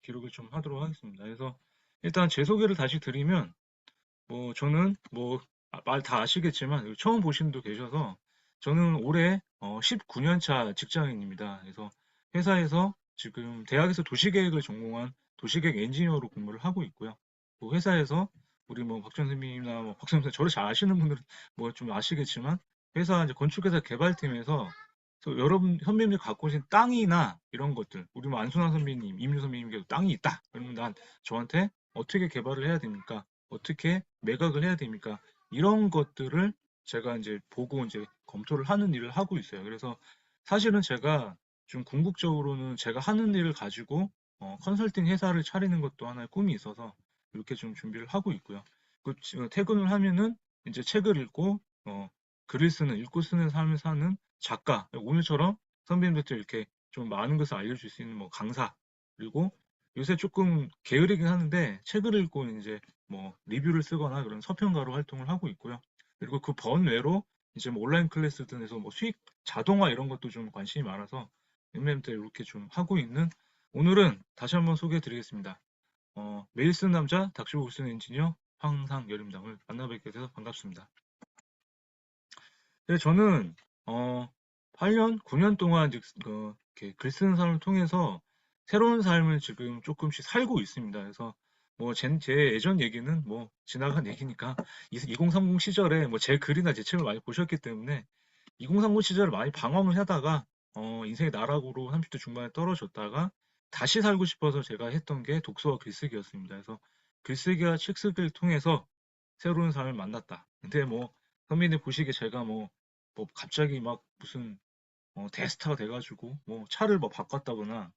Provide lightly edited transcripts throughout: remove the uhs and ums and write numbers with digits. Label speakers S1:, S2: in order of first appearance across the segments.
S1: 기록을 좀 하도록 하겠습니다. 그래서 일단 제 소개를 다시 드리면 뭐 저는 뭐 말 다 아시겠지만 처음 보시는 분도 계셔서 저는 올해 19년 차 직장인입니다. 그래서 회사에서 지금 대학에서 도시계획을 전공한 도시계획 엔지니어로 근무를 하고 있고요. 그 회사에서 우리 뭐 박전 선생님이나 뭐 박선 선생 저를 잘 아시는 분들은 뭐 좀 아시겠지만 회사 이제 건축회사 개발팀에서 여러분 선배님들이 갖고 오신 땅이나 이런 것들 우리 뭐 안순환 선배님, 임유 선배님께도 땅이 있다. 그러면 난 저한테 어떻게 개발을 해야 됩니까? 어떻게 매각을 해야 됩니까? 이런 것들을 제가 이제 보고 이제 검토를 하는 일을 하고 있어요. 그래서 사실은 제가 좀 궁극적으로는 제가 하는 일을 가지고 컨설팅 회사를 차리는 것도 하나의 꿈이 있어서 이렇게 좀 준비를 하고 있고요. 퇴근을 하면은 이제 책을 읽고 글을 쓰는 읽고 쓰는 삶을 사는 작가 오늘처럼 선배님들도 이렇게 좀 많은 것을 알려줄 수 있는 뭐 강사 그리고 요새 조금 게으르긴 하는데 책을 읽고 이제 뭐 리뷰를 쓰거나 그런 서평가로 활동을 하고 있고요. 그리고 그 번외로 이제 뭐 온라인 클래스 등에서 뭐 수익 자동화 이런 것도 좀 관심이 많아서 엠엠때 이렇게 좀 하고 있는 오늘은 다시 한번 소개해 드리겠습니다. 매일 쓰는 남자 닥치고 쓰는 엔지니어 황상열입니다. 만나 뵙게 돼서 반갑습니다. 네, 저는 8년, 9년 동안 이렇게 글 쓰는 삶을 통해서 새로운 삶을 지금 조금씩 살고 있습니다. 그래서 뭐 제 예전 얘기는 뭐 지나간 얘기니까 2030 시절에 뭐 제 글이나 제 책을 많이 보셨기 때문에 2030 시절을 많이 방황을 하다가 인생의 나락으로 30대 중반에 떨어졌다가 다시 살고 싶어서 제가 했던 게 독서와 글쓰기였습니다. 그래서 글쓰기와 책쓰기를 통해서 새로운 삶을 만났다. 근데 뭐 선배님 보시기에 제가 뭐 갑자기 막 무슨 대스타가 돼가지고 뭐 차를 뭐 바꿨다거나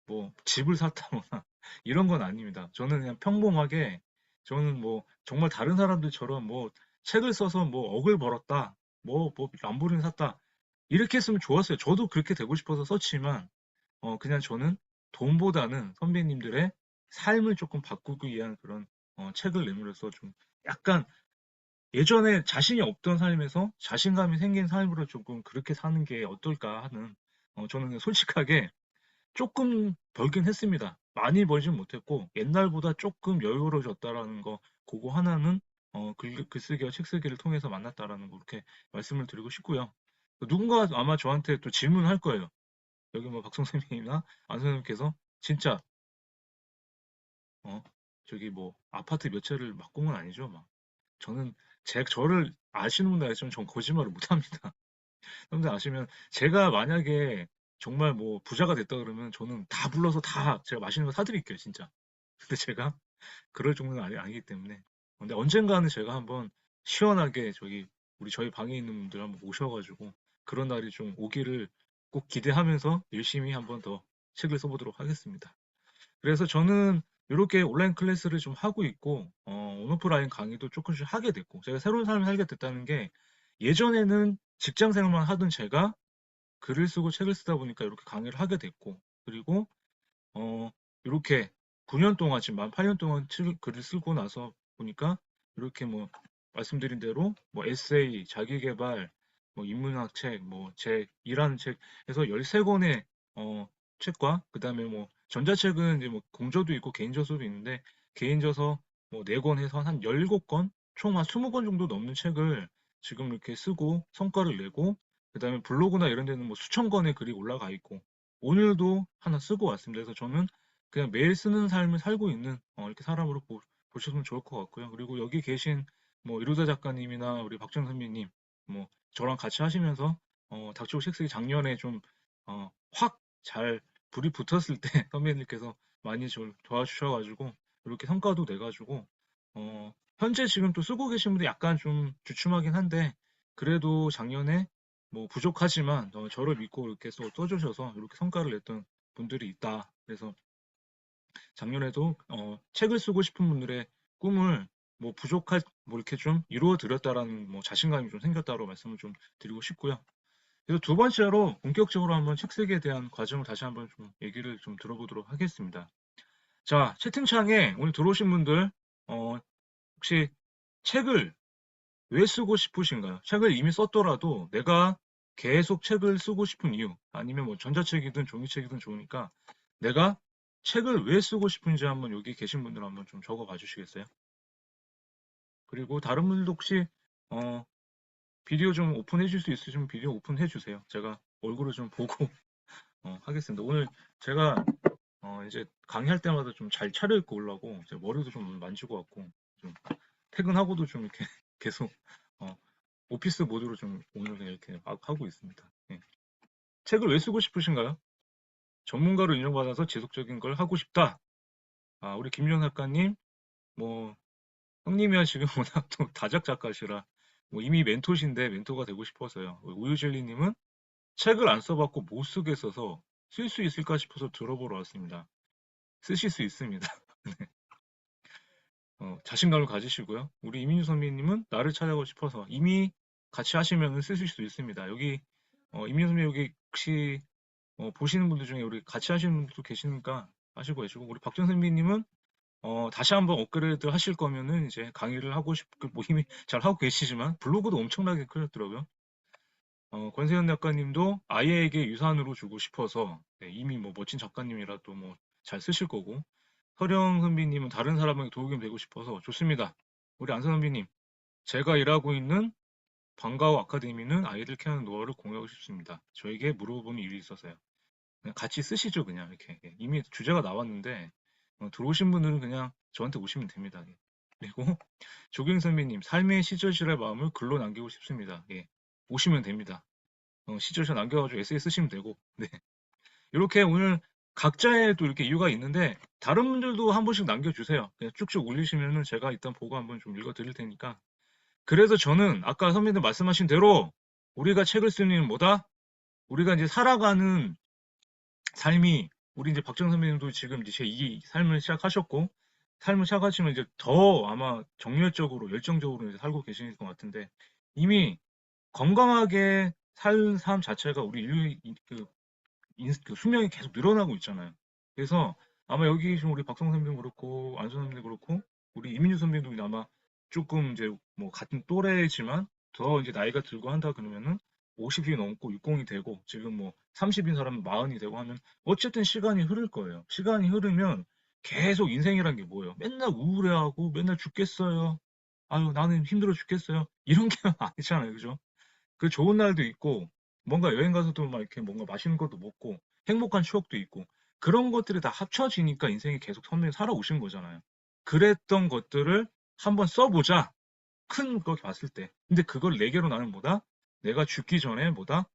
S1: 뭐 집을 샀다거나 이런 건 아닙니다. 저는 그냥 평범하게 저는 뭐 정말 다른 사람들처럼 뭐 책을 써서 뭐 억을 벌었다 뭐 람보르기니 샀다 이렇게 했으면 좋았어요. 저도 그렇게 되고 싶어서 썼지만 그냥 저는 돈보다는 선배님들의 삶을 조금 바꾸기 위한 그런 책을 내므로써 좀 약간 예전에 자신이 없던 삶에서 자신감이 생긴 삶으로 조금 그렇게 사는 게 어떨까 하는 저는 솔직하게 조금 벌긴 했습니다. 많이 벌진 못했고 옛날보다 조금 여유로워졌다라는 거 그거 하나는 글쓰기와 책쓰기를 통해서 만났다라는 거 이렇게 말씀을 드리고 싶고요. 누군가 아마 저한테 또 질문할 거예요. 여기 뭐 박성 선생님이나 안 선생님께서 진짜 어 저기 뭐 아파트 몇 채를 막 꾼 건 아니죠? 막 저는 저를 아시는 분들 알지만 전 거짓말을 못 합니다. 여러분들 아시면 제가 만약에 정말 뭐 부자가 됐다 그러면 저는 다 불러서 다 제가 맛있는 거 사드릴게요, 진짜. 근데 제가 그럴 정도는 아니기 때문에. 근데 언젠가는 제가 한번 시원하게 저희 방에 있는 분들 한번 모셔가지고 그런 날이 좀 오기를 꼭 기대하면서 열심히 한번 더 책을 써보도록 하겠습니다. 그래서 저는 이렇게 온라인 클래스를 좀 하고 있고, 온오프라인 강의도 조금씩 하게 됐고, 제가 새로운 삶을 살게 됐다는 게 예전에는 직장 생활만 하던 제가 글을 쓰고 책을 쓰다 보니까 이렇게 강의를 하게 됐고, 그리고, 이렇게 9년 동안, 지금 만 8년 동안 글을 쓰고 나서 보니까 이렇게 뭐 말씀드린 대로 뭐 에세이, 자기계발, 뭐 인문학 책, 뭐 제 일하는 책 해서 13권의 책과 그다음에 뭐 전자책은 이제 뭐 공저도 있고 개인 저서도 있는데 개인 저서 뭐 4권 해서 한 17권, 총 한 20권 정도 넘는 책을 지금 이렇게 쓰고 성과를 내고 그다음에 블로그나 이런 데는 뭐 수천 건의 글이 올라가 있고 오늘도 하나 쓰고 왔습니다. 그래서 저는 그냥 매일 쓰는 삶을 살고 있는 이렇게 사람으로 보시면 좋을 것 같고요. 그리고 여기 계신 뭐 이루다 작가님이나 우리 박정 선배님 뭐 저랑 같이 하시면서 닥치고 책쓰기 작년에 좀 확 잘 불이 붙었을 때 선배님께서 많이 저를 도와주셔가지고 이렇게 성과도 내가지고 현재 지금 또 쓰고 계신 분들 약간 좀 주춤하긴 한데 그래도 작년에 뭐 부족하지만 저를 믿고 이렇게 써주셔서 이렇게 성과를 냈던 분들이 있다. 그래서 작년에도 책을 쓰고 싶은 분들의 꿈을 뭐 뭐 이렇게 좀 이루어 드렸다라는 뭐 자신감이 좀 생겼다고 말씀을 좀 드리고 싶고요. 그래서 두 번째로 본격적으로 한번 책 쓰기에 대한 과정을 다시 한번 좀 얘기를 좀 들어보도록 하겠습니다. 자, 채팅창에 오늘 들어오신 분들 혹시 책을 왜 쓰고 싶으신가요? 책을 이미 썼더라도 내가 계속 책을 쓰고 싶은 이유 아니면 뭐 전자책이든 종이책이든 좋으니까 내가 책을 왜 쓰고 싶은지 한번 여기 계신 분들 한번 좀 적어봐 주시겠어요? 그리고 다른 분들도 혹시 어, 비디오 좀 오픈해 줄 수 있으시면 비디오 오픈해 주세요. 제가 얼굴을 좀 보고 하겠습니다. 오늘 제가 이제 강의할 때마다 좀 잘 차려입고 오려고 이제 머리도 좀 만지고 왔고 좀 퇴근하고도 좀 이렇게 계속 어, 오피스 모드로 좀 오늘 그냥 이렇게 막 하고 있습니다. 예. 책을 왜 쓰고 싶으신가요? 전문가로 인정받아서 지속적인 걸 하고 싶다. 아, 우리 김용 작가님, 뭐 형님이야 지금 워낙 또 다작 작가시라 뭐 이미 멘토신데 멘토가 되고 싶어서요. 우유젤리님은 책을 안 써봤고 못 쓰겠어서 쓸 수 있을까 싶어서 들어보러 왔습니다. 쓰실 수 있습니다. 자신감을 가지시고요. 우리 이민주 선배님은 나를 찾아가고 싶어서 이미 같이 하시면 쓰실 수 있습니다. 여기 이민주 선배 여기 혹시 보시는 분들 중에 우리 같이 하시는 분들도 계시니까 하시고 계시고 우리 박정 선배님은 다시 한번 업그레이드 하실 거면은 이제 강의를 하고 싶고 뭐 이미 잘 하고 계시지만 블로그도 엄청나게 크셨더라고요. 권세현 작가님도 아이에게 유산으로 주고 싶어서 네, 이미 뭐 멋진 작가님이라 또 뭐 잘 쓰실 거고 서령 선배님은 다른 사람에게 도움이 되고 싶어서 좋습니다. 우리 안선 선배님, 제가 일하고 있는 방과후 아카데미는 아이들 케어하는 노하우를 공유하고 싶습니다. 저에게 물어보는 일이 있어서요. 그냥 같이 쓰시죠, 그냥 이렇게. 예, 이미 주제가 나왔는데 들어오신 분들은 그냥 저한테 오시면 됩니다. 예. 그리고 조경 선배님, 삶의 시절시절 마음을 글로 남기고 싶습니다. 예, 오시면 됩니다. 시절시 남겨가지고 에세이 쓰시면 되고. 네. 이렇게 오늘 각자의 또 이렇게 이유가 있는데 다른 분들도 한 번씩 남겨주세요. 그냥 쭉쭉 올리시면은 제가 일단 보고 한번 좀 읽어드릴 테니까. 그래서 저는 아까 선배님 말씀하신 대로 우리가 책을 쓰는 이유는 뭐다? 우리가 이제 살아가는 삶이 우리 이제 박정 선배님도 지금 이제 제2 삶을 시작하셨고 삶을 시작하시면 이제 더 아마 정열적으로 열정적으로 이제 살고 계실 것 같은데 이미 건강하게 살 삶 자체가 우리 인류 그 수명이 계속 늘어나고 있잖아요. 그래서 아마 여기 계신 우리 박성 선배님 그렇고 안선 선배님 그렇고 우리 이민주 선배님도 아마 조금 이제 뭐 같은 또래지만 더 이제 나이가 들고 한다 그러면은 50이 넘고 60이 되고 지금 뭐 30인 사람은 40이 되고 하면 어쨌든 시간이 흐를 거예요. 시간이 흐르면 계속 인생이란 게 뭐예요? 맨날 우울해하고 맨날 죽겠어요. 아유 나는 힘들어 죽겠어요. 이런 게 아니잖아요. 그죠? 그 좋은 날도 있고 뭔가 여행 가서도 막 이렇게 뭔가 맛있는 것도 먹고 행복한 추억도 있고 그런 것들이 다 합쳐지니까 인생이 계속 선명히 살아오신 거잖아요. 그랬던 것들을 한번 써보자. 큰 거 봤을 때. 근데 그걸 네 개로 나는 뭐다? 내가 죽기 전에 뭐다?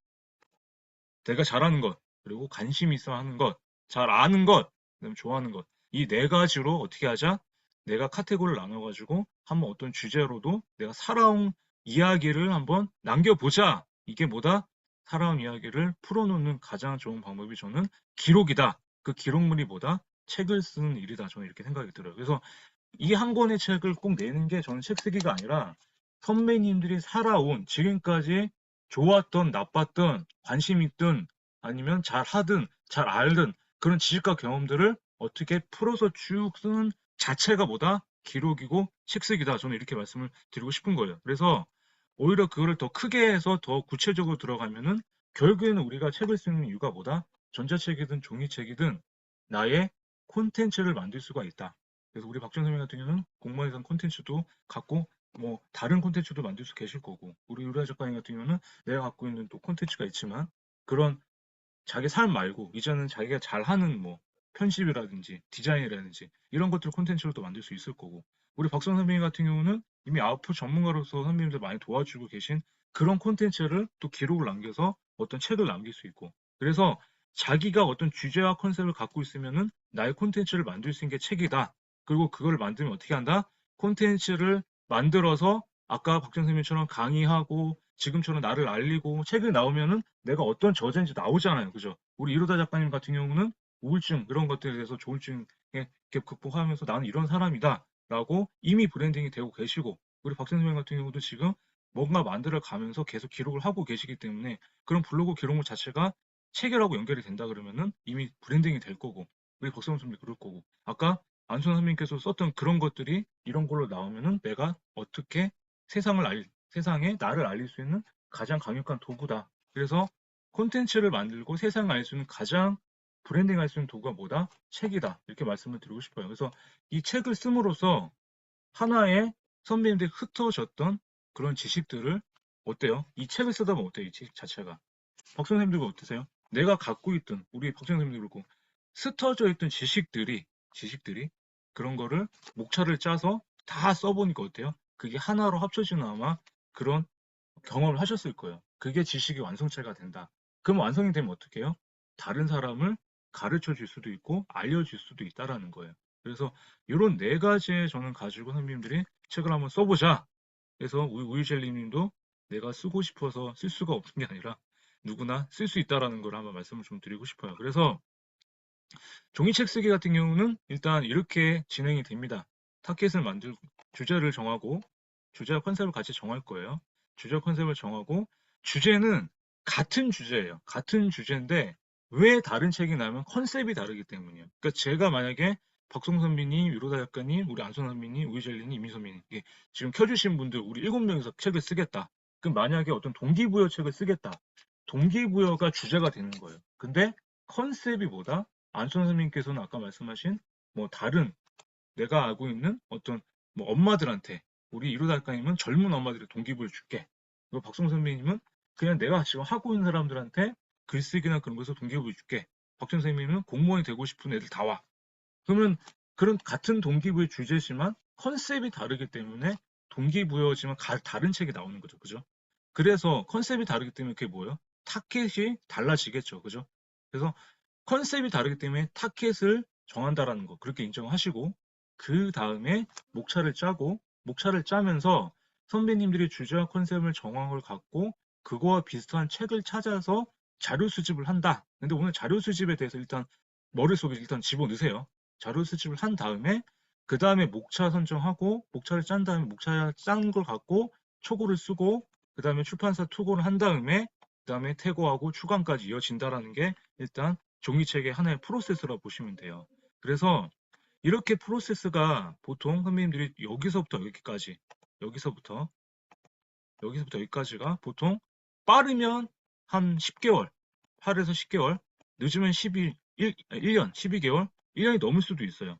S1: 내가 잘하는 것, 그리고 관심 있어 하는 것, 잘 아는 것, 그다음에 좋아하는 것. 이 네 가지로 어떻게 하자? 내가 카테고리를 나눠가지고 한번 어떤 주제로도 내가 살아온 이야기를 한번 남겨보자. 이게 뭐다? 살아온 이야기를 풀어놓는 가장 좋은 방법이 저는 기록이다. 그 기록물이 뭐다? 책을 쓰는 일이다. 저는 이렇게 생각이 들어요. 그래서 이 한 권의 책을 꼭 내는 게 저는 책 쓰기가 아니라 선배님들이 살아온 지금까지 좋았던 나빴던 관심 있든 아니면 잘 하든 잘 알든 그런 지식과 경험들을 어떻게 풀어서 쭉 쓰는 자체가 뭐다? 기록이고 책쓰기다. 저는 이렇게 말씀을 드리고 싶은 거예요. 그래서 오히려 그거를 더 크게 해서 더 구체적으로 들어가면은 결국에는 우리가 책을 쓰는 이유가 뭐다? 전자책이든 종이책이든 나의 콘텐츠를 만들 수가 있다. 그래서 우리 박준 선생님 같은 경우는 공무원에 대한 콘텐츠도 갖고 뭐 다른 콘텐츠도 만들 수 계실 거고 우리 유라 작가님 같은 경우는 내가 갖고 있는 또 콘텐츠가 있지만 그런 자기 삶 말고 이제는 자기가 잘하는 뭐 편집이라든지 디자인이라든지 이런 것들 콘텐츠로 도 만들 수 있을 거고 우리 박성 선배님 같은 경우는 이미 아웃풋 전문가로서 선배님들 많이 도와주고 계신 그런 콘텐츠를 또 기록을 남겨서 어떤 책을 남길 수 있고 그래서 자기가 어떤 주제와 컨셉을 갖고 있으면은 나의 콘텐츠를 만들 수 있는 게 책이다. 그리고 그걸 만들면 어떻게 한다? 콘텐츠를 만들어서 아까 박정 선생님처럼 강의하고 지금처럼 나를 알리고 책이 나오면은 내가 어떤 저자인지 나오잖아요. 그죠? 우리 이로다 작가님 같은 경우는 우울증 이런 것들에 대해서 조울증에 이렇게 극복하면서 나는 이런 사람이다 라고 이미 브랜딩이 되고 계시고 우리 박선 선생님 같은 경우도 지금 뭔가 만들어 가면서 계속 기록을 하고 계시기 때문에 그런 블로그 기록물 자체가 체결하고 연결이 된다 그러면은 이미 브랜딩이 될 거고 우리 박선 선생님도 그럴 거고 아까 안순 선생님께서 썼던 그런 것들이 이런 걸로 나오면은 내가 어떻게 세상에 나를 알릴 수 있는 가장 강력한 도구다. 그래서 콘텐츠를 만들고 세상을 알 수 있는 가장 브랜딩할 수 있는 도구가 뭐다? 책이다. 이렇게 말씀을 드리고 싶어요. 그래서 이 책을 씀으로써 하나의 선배님들이 흩어졌던 그런 지식들을 어때요? 이 책을 쓰다 보면 어때요? 이 책 자체가. 박 선생님들과 어떠세요? 내가 갖고 있던 우리 박 선생님들 그렇고 흩어져 있던 지식들이 그런 거를 목차를 짜서 다 써보니까 어때요? 그게 하나로 합쳐지는 아마 그런 경험을 하셨을 거예요. 그게 지식의 완성체가 된다. 그럼 완성이 되면 어떻게 해요? 다른 사람을 가르쳐 줄 수도 있고 알려줄 수도 있다라는 거예요. 그래서 이런 네 가지의 저는 가지고 선생님들이 책을 한번 써보자. 그래서 우유젤리님도 내가 쓰고 싶어서 쓸 수가 없는 게 아니라 누구나 쓸 수 있다라는 걸 한번 말씀을 좀 드리고 싶어요. 그래서 종이책 쓰기 같은 경우는 일단 이렇게 진행이 됩니다. 타켓을 만들고 주제를 정하고 주제와 컨셉을 같이 정할 거예요. 주제와 컨셉을 정하고 주제는 같은 주제예요. 같은 주제인데 왜 다른 책이 나면 컨셉이 다르기 때문이에요. 그러니까 제가 만약에 박송 선배님, 유로다 작가님, 우리 안son 선배님, 우이젤리님, 이민 선배님 지금 켜주신 분들 우리 7명이서 책을 쓰겠다. 그럼 만약에 어떤 동기부여 책을 쓰겠다. 동기부여가 주제가 되는 거예요. 근데 컨셉이 뭐다? 안son 선생님께서는 아까 말씀하신 뭐 다른 내가 알고 있는 어떤 뭐 엄마들한테 우리 이루 작가님은 젊은 엄마들의 동기부여 줄게. 그리고 박성 선배님은 그냥 내가 지금 하고 있는 사람들한테 글쓰기나 그런 것에서 동기부여 줄게. 박정 선생님은 공무원이 되고 싶은 애들 다 와. 그러면 그런 같은 동기부여 주제지만 컨셉이 다르기 때문에 동기부여지만 다른 책이 나오는 거죠. 그죠? 그래서 컨셉이 다르기 때문에 그게 뭐예요? 타켓이 달라지겠죠. 그죠? 그래서 컨셉이 다르기 때문에 타켓을 정한다라는 거 그렇게 인정하시고 그 다음에 목차를 짜면서 선배님들이 주제와 컨셉을 정한 걸 갖고 그거와 비슷한 책을 찾아서 자료 수집을 한다. 근데 오늘 자료 수집에 대해서 일단 머릿속에 일단 집어넣으세요. 자료 수집을 한 다음에 그 다음에 목차 선정하고 목차를 짠 다음에 목차 짠 걸 갖고 초고를 쓰고 그 다음에 출판사 투고를 한 다음에 그 다음에 태고하고 추간까지 이어진다라는 게 일단 종이책의 하나의 프로세스라고 보시면 돼요. 그래서 이렇게 프로세스가 보통 선배님들이 여기서부터 여기까지 여기서부터 여기까지가 보통 빠르면 한 10개월 8에서 10개월 늦으면 1년 12개월 1년이 넘을 수도 있어요.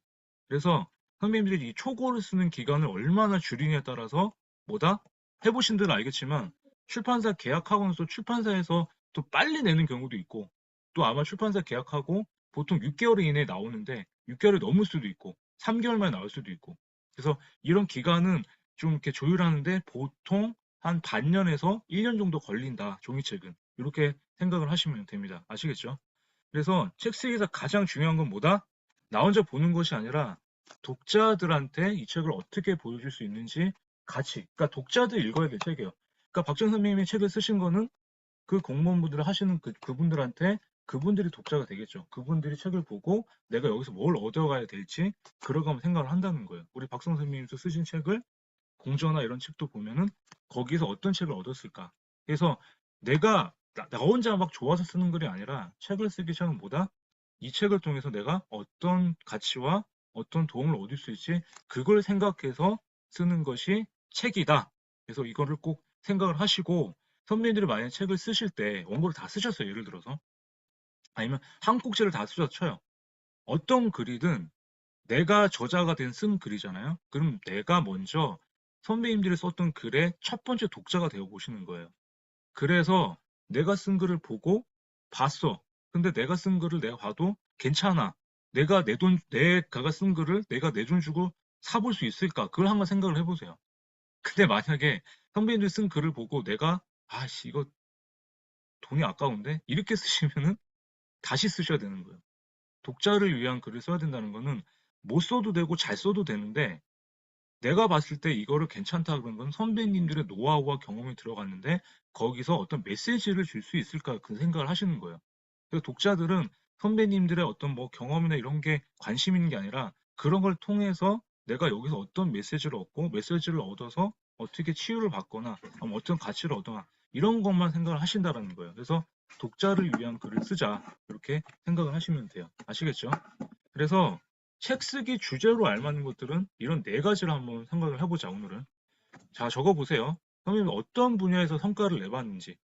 S1: 그래서 선배님들이 이 초고를 쓰는 기간을 얼마나 줄이냐에 따라서 뭐다? 해보신 분들은 알겠지만 출판사 계약하고나서 출판사에서 또 빨리 내는 경우도 있고 또 아마 출판사 계약하고 보통 6개월 이내에 나오는데 6개월이 넘을 수도 있고 3개월 만에 나올 수도 있고 그래서 이런 기간은 좀 이렇게 조율하는데 보통 한 반년에서 1년 정도 걸린다 종이책은 이렇게 생각을 하시면 됩니다. 아시겠죠? 그래서 책 쓰기에서 가장 중요한 건 뭐다? 나 혼자 보는 것이 아니라 독자들한테 이 책을 어떻게 보여줄 수 있는지 같이 그러니까 독자들 읽어야 될 책이에요. 그러니까 박정 선생님이 책을 쓰신 거는 그 공무원분들 하시는 그분들한테 그분들이 독자가 되겠죠. 그분들이 책을 보고 내가 여기서 뭘 얻어가야 될지 그러고 한번 생각을 한다는 거예요. 우리 박성 선생님께서 쓰신 책을 공저나 이런 책도 보면은 거기서 어떤 책을 얻었을까? 그래서 내가 나 혼자 막 좋아서 쓰는 글이 아니라 책을 쓰기 시작은 뭐다? 이 책을 통해서 내가 어떤 가치와 어떤 도움을 얻을 수 있지 그걸 생각해서 쓰는 것이 책이다. 그래서 이거를 꼭 생각을 하시고 선배님들이 만약에 책을 쓰실 때 원고를 다 쓰셨어요. 예를 들어서 아니면 한 꼭지를 다 쓰셔서 쳐요. 어떤 글이든 내가 저자가 된 쓴 글이잖아요. 그럼 내가 먼저 선배님들이 썼던 글의 첫 번째 독자가 되어 보시는 거예요. 그래서 내가 쓴 글을 보고 봤어. 근데 내가 쓴 글을 내가 봐도 괜찮아. 내가 쓴 글을 내가 내 돈 주고 사볼 수 있을까? 그걸 한번 생각을 해보세요. 근데 만약에 선배님들 쓴 글을 보고 내가 아씨 이거 돈이 아까운데 이렇게 쓰시면은 다시 쓰셔야 되는 거예요. 독자를 위한 글을 써야 된다는 거는 못 써도 되고 잘 써도 되는데 내가 봤을 때 이거를 괜찮다 그런 건 선배님들의 노하우와 경험이 들어갔는데 거기서 어떤 메시지를 줄 수 있을까 그 생각을 하시는 거예요. 그래서 독자들은 선배님들의 어떤 뭐 경험이나 이런 게 관심 있는 게 아니라 그런 걸 통해서 내가 여기서 어떤 메시지를 얻고 메시지를 얻어서 어떻게 치유를 받거나 어떤 가치를 얻거나 이런 것만 생각을 하신다라는 거예요. 그래서 독자를 위한 글을 쓰자 이렇게 생각을 하시면 돼요. 아시겠죠? 그래서 책 쓰기 주제로 알맞는 것들은 이런 네 가지를 한번 생각을 해보자 오늘은. 자 적어보세요. 선생님 어떤 분야에서 성과를 내봤는지.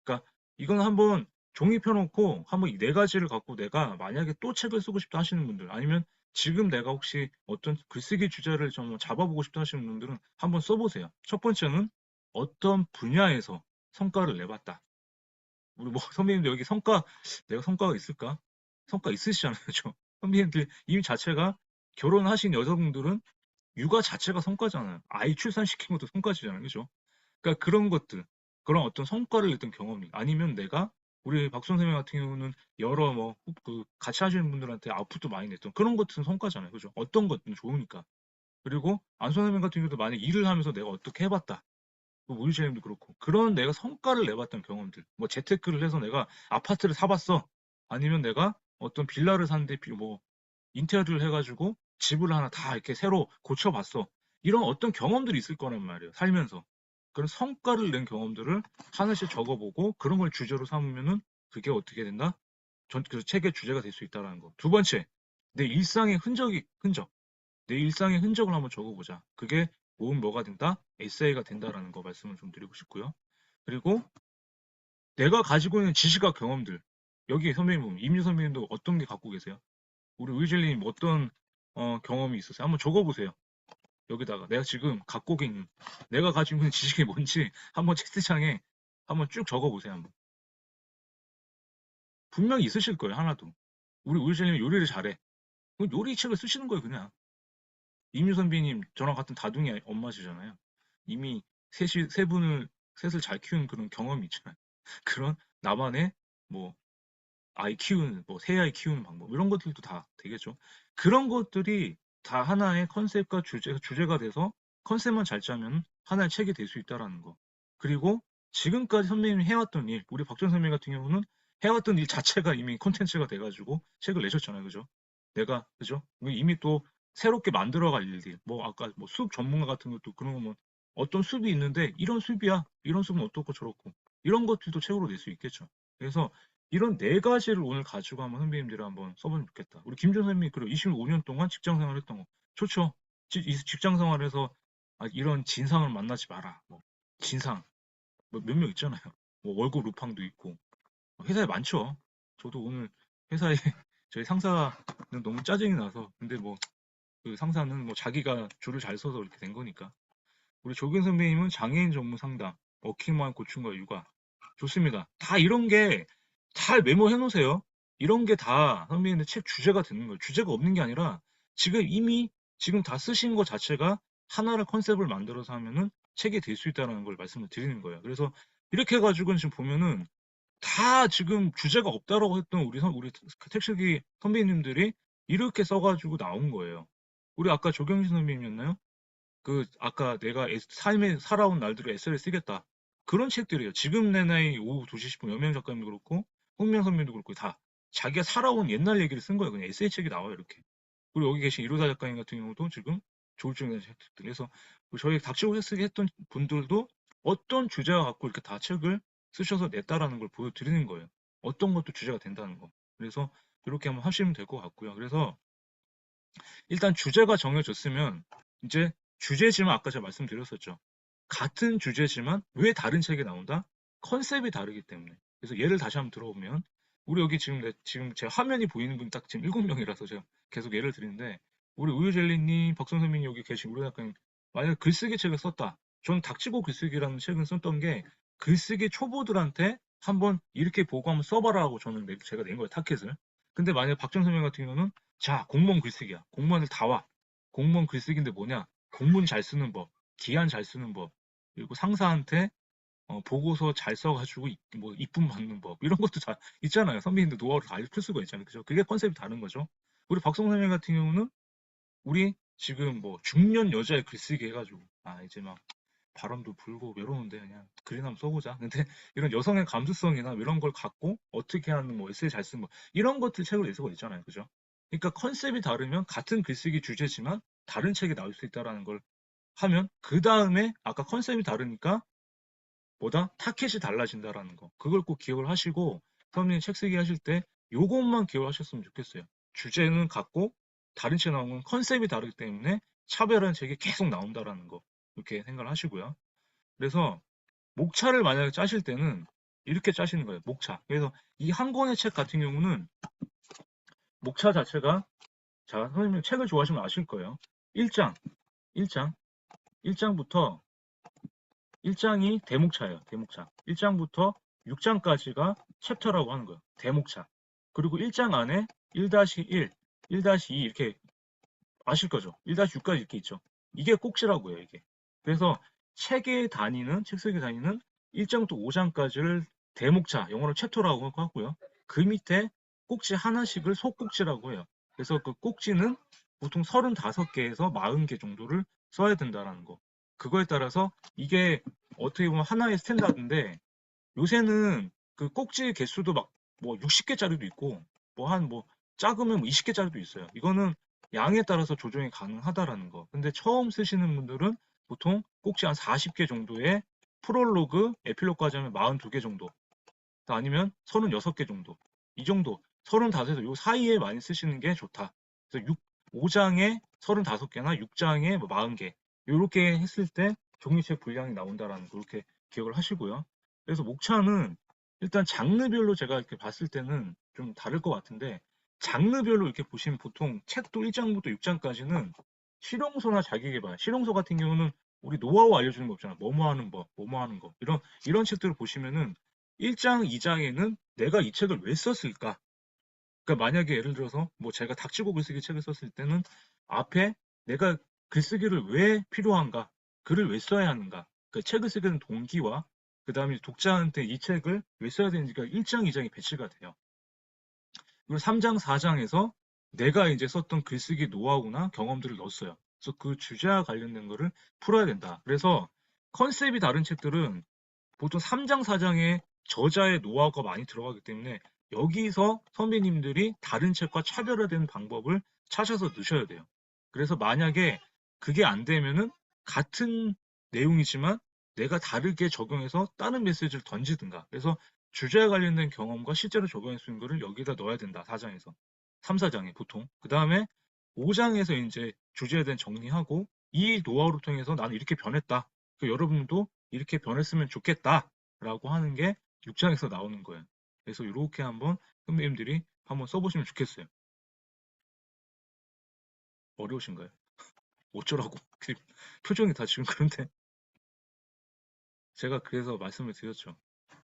S1: 그러니까 이건 한번 종이 펴놓고 한번 이 네 가지를 갖고 내가 만약에 또 책을 쓰고 싶다 하시는 분들, 아니면 지금 내가 혹시 어떤 글쓰기 주제를 좀 잡아보고 싶다 하시는 분들은 한번 써보세요. 첫 번째는 어떤 분야에서 성과를 내봤다. 우리 뭐 선배님들 여기 내가 성과가 있을까? 성과 있으시잖아요. 그죠? 선배님들 이미 자체가 결혼하신 여성분들은 육아 자체가 성과잖아요. 아이 출산시킨 것도 성과시잖아요. 그죠? 그러니까 그런 것들, 그런 어떤 성과를 냈던 경험이 아니면 내가 우리 박 선생님 같은 경우는 여러 뭐 그 같이 하시는 분들한테 아웃풋도 많이 냈던 그런 것들은 성과잖아요. 그죠? 어떤 것들은 좋으니까. 그리고 안 선생님 같은 경우도 만약 일을 하면서 내가 어떻게 해봤다. 뭐 우리 선생님도 그렇고 그런 내가 성과를 내봤던 경험들. 뭐 재테크를 해서 내가 아파트를 사봤어. 아니면 내가 어떤 빌라를 샀는데 뭐 인테리어를 해가지고 집을 하나 다 이렇게 새로 고쳐봤어. 이런 어떤 경험들이 있을 거란 말이에요. 살면서. 그런 성과를 낸 경험들을 하나씩 적어보고 그런 걸 주제로 삼으면은 그게 어떻게 된다? 그 책의 주제가 될 수 있다는 거. 두 번째, 내 일상의 흔적. 내 일상의 흔적을 한번 적어보자. 그게 모으면 뭐가 된다? 에세이가 된다라는 거 말씀을 좀 드리고 싶고요. 그리고 내가 가지고 있는 지식과 경험들. 여기 선배님 보면 임유 선배님도 어떤 게 갖고 계세요? 우리 의젤님 어떤 경험이 있으세요? 한번 적어보세요. 여기다가 내가 지금 갖고 있는 내가 가지고 있는 지식이 뭔지 한번 채팅창에 한번 쭉 적어보세요. 한번. 분명히 있으실 거예요. 하나도. 우리 의젤님 요리를 잘해. 그럼 요리 책을 쓰시는 거예요. 그냥. 임유 선배님 저랑 같은 다둥이 엄마시잖아요. 이미 셋을 잘 키우는 그런 경험이 있잖아요. 그런 나만의 뭐 아이 키우는 뭐 새 아이 키우는 방법 이런 것들도 다 되겠죠. 그런 것들이 다 하나의 컨셉과 주제가 돼서 컨셉만 잘 짜면 하나의 책이 될 수 있다라는 거. 그리고 지금까지 선배님이 해왔던 일, 우리 박전 선배님 같은 경우는 해왔던 일 자체가 이미 콘텐츠가 돼가지고 책을 내셨잖아요, 그죠? 내가 그죠? 이미 또 새롭게 만들어갈 일들, 뭐 아까 뭐 숲 전문가 같은 것도 그런 거면 어떤 숲이 있는데 이런 숲이야, 이런 숲은 어떻고 저렇고 이런 것들도 책으로 낼 수 있겠죠. 그래서 이런 네 가지를 오늘 가지고 한번 선배님들이 한번 써보면 좋겠다. 우리 김준 선생님이 그리고 25년 동안 직장 생활 했던 거. 좋죠. 이 직장 생활에서 이런 진상을 만나지 마라. 뭐, 진상. 뭐 몇 명 있잖아요. 뭐 월급 루팡도 있고. 회사에 많죠. 저도 오늘 회사에 저희 상사는 너무 짜증이 나서. 근데 뭐, 그 상사는 뭐 자기가 줄을 잘 서서 이렇게 된 거니까. 우리 조균 선배님은 장애인 전문 상담, 워킹맘 고충과 육아. 좋습니다. 다 이런 게 잘 메모해 놓으세요. 이런 게 다 선배님의 책 주제가 되는 거예요. 주제가 없는 게 아니라 지금 이미 지금 다 쓰신 것 자체가 하나를 컨셉을 만들어서 하면은 책이 될 수 있다는 걸 말씀을 드리는 거예요. 그래서 이렇게 해가지고 지금 보면은 다 지금 주제가 없다라고 했던 우리 택시기 선배님들이 이렇게 써가지고 나온 거예요. 우리 아까 조경진 선배님이었나요? 그 아까 내가 삶에 살아온 날들을 에세이를 쓰겠다. 그런 책들이에요. 지금 내 나이 오후 2시 10분 여명 작가님도 그렇고 홍명 선배님도 그렇고 다 자기가 살아온 옛날 얘기를 쓴 거예요. 그냥 에세이 책이 나와요. 이렇게. 그리고 여기 계신 이루다 작가님 같은 경우도 지금 조울증에 책들. 그래서 저희 닥치고 했던 분들도 어떤 주제와 갖고 이렇게 다 책을 쓰셔서 냈다라는 걸 보여드리는 거예요. 어떤 것도 주제가 된다는 거. 그래서 이렇게 한번 하시면 될 것 같고요. 그래서 일단 주제가 정해졌으면 이제 주제지만 아까 제가 말씀드렸었죠. 같은 주제지만 왜 다른 책이 나온다? 컨셉이 다르기 때문에. 그래서 예를 다시 한번 들어보면 우리 여기 지금 제 화면이 보이는 분이 딱 지금 7명이라서 제가 계속 예를 드리는데 우리 우유젤리님, 박선생님 여기 계신 우리 약간 만약에 글쓰기 책을 썼다. 저는 닥치고 글쓰기라는 책을 썼던 게 글쓰기 초보들한테 한번 이렇게 보고 한번 써봐라 하고 저는 제가 낸 거예요, 타켓을. 근데 만약에 박정 선생 같은 경우는 자, 공무원 글쓰기야. 공무원을 다 와. 공무원 글쓰기인데 뭐냐? 공문 잘 쓰는 법, 기한 잘 쓰는 법, 그리고 상사한테 보고서 잘 써가지고 뭐 이쁨 받는 법 이런 것도 다 있잖아요. 선배님들 노하우를 다 알려줄 수가 있잖아요. 그죠? 그게 컨셉이 다른 거죠. 우리 박성 선생 같은 경우는 우리 지금 뭐 중년 여자의 글쓰기 해가지고 이제 막 바람도 불고 외로운데 그냥 글이나 한번 써보자. 근데 이런 여성의 감수성이나 이런 걸 갖고 어떻게 하는 뭐 에세이 잘 쓰는 뭐 이런 것들 책을 낼 수가 있잖아요. 그죠? 그러니까 컨셉이 다르면 같은 글쓰기 주제지만 다른 책이 나올 수 있다라는 걸 하면 그 다음에 아까 컨셉이 다르니까 뭐다? 타켓이 달라진다라는 거. 그걸 꼭 기억을 하시고 선생님 책 쓰기 하실 때 요것만 기억하셨으면 좋겠어요. 주제는 같고 다른 책 나오는 컨셉이 다르기 때문에 차별화된 책이 계속 나온다라는 거. 이렇게 생각을 하시고요. 그래서 목차를 만약에 짜실 때는 이렇게 짜시는 거예요. 목차. 그래서 이 한 권의 책 같은 경우는 목차 자체가, 자, 선생님 책을 좋아하시면 아실 거예요. 1장, 1장, 1장부터 1장이 대목차예요. 대목차. 1장부터 6장까지가 챕터라고 하는 거예요. 대목차. 그리고 1장 안에 1-1, 1-2 이렇게 아실 거죠. 1-6까지 이렇게 있죠. 이게 꼭지라고 해요, 이게. 그래서 책의 단위는, 책 속의 단위는 1장부터 5장까지를 대목차, 영어로 챕터라고 하고요. 그 밑에 꼭지 하나씩을 속꼭지라고 해요. 그래서 그 꼭지는 보통 35개에서 40개 정도를 써야 된다라는 거. 그거에 따라서 이게 어떻게 보면 하나의 스탠다드인데, 요새는 그 꼭지 개수도 막 뭐 60개짜리도 있고, 뭐 작으면 뭐 20개짜리도 있어요. 이거는 양에 따라서 조정이 가능하다라는 거. 근데 처음 쓰시는 분들은 보통 꼭지 한 40개 정도의 프롤로그, 에필로그까지 하면 42개 정도. 아니면 36개 정도. 이 정도. 35에서 요 사이에 많이 쓰시는 게 좋다. 그래서 5장에 35개나 6장에 뭐 40개. 요렇게 했을 때 종이책 분량이 나온다라는 거. 이렇게 기억을 하시고요. 그래서 목차는 일단 장르별로 제가 이렇게 봤을 때는 좀 다를 것 같은데, 장르별로 이렇게 보시면 보통 책도 1장부터 6장까지는 실용서나 자기계발, 실용서 같은 경우는 우리 노하우 알려주는 거 없잖아. 뭐뭐 하는 법, 뭐뭐 하는 거. 이런 책들을 보시면은 1장, 2장에는 내가 이 책을 왜 썼을까? 그러니까 만약에 예를 들어서 뭐 제가 닥치고 글쓰기 책을 썼을 때는 앞에 내가 글쓰기를 왜 필요한가? 글을 왜 써야 하는가? 그 책을 쓰게 된 동기와 그 다음에 독자한테 이 책을 왜 써야 되는지가 1장, 2장이 배치가 돼요. 그리고 3장, 4장에서 내가 이제 썼던 글쓰기 노하우나 경험들을 넣었어요. 그래서 그 주제와 관련된 거를 풀어야 된다. 그래서 컨셉이 다른 책들은 보통 3장, 4장에 저자의 노하우가 많이 들어가기 때문에 여기서 선배님들이 다른 책과 차별화된 방법을 찾아서 넣으셔야 돼요. 그래서 만약에 그게 안 되면은 같은 내용이지만 내가 다르게 적용해서 다른 메시지를 던지든가. 그래서 주제와 관련된 경험과 실제로 적용할 수 있는 거를 여기다 넣어야 된다. 4장에서. 3, 4장에 보통. 그 다음에 5장에서 이제 주제에 대한 정리하고 이 노하우를 통해서 나는 이렇게 변했다. 여러분도 이렇게 변했으면 좋겠다라고 하는 게 6장에서 나오는 거예요. 그래서 이렇게 한번 선배님들이 한번 써보시면 좋겠어요. 어려우신가요? 어쩌라고? 표정이 다 지금 그런데 제가 그래서 말씀을 드렸죠.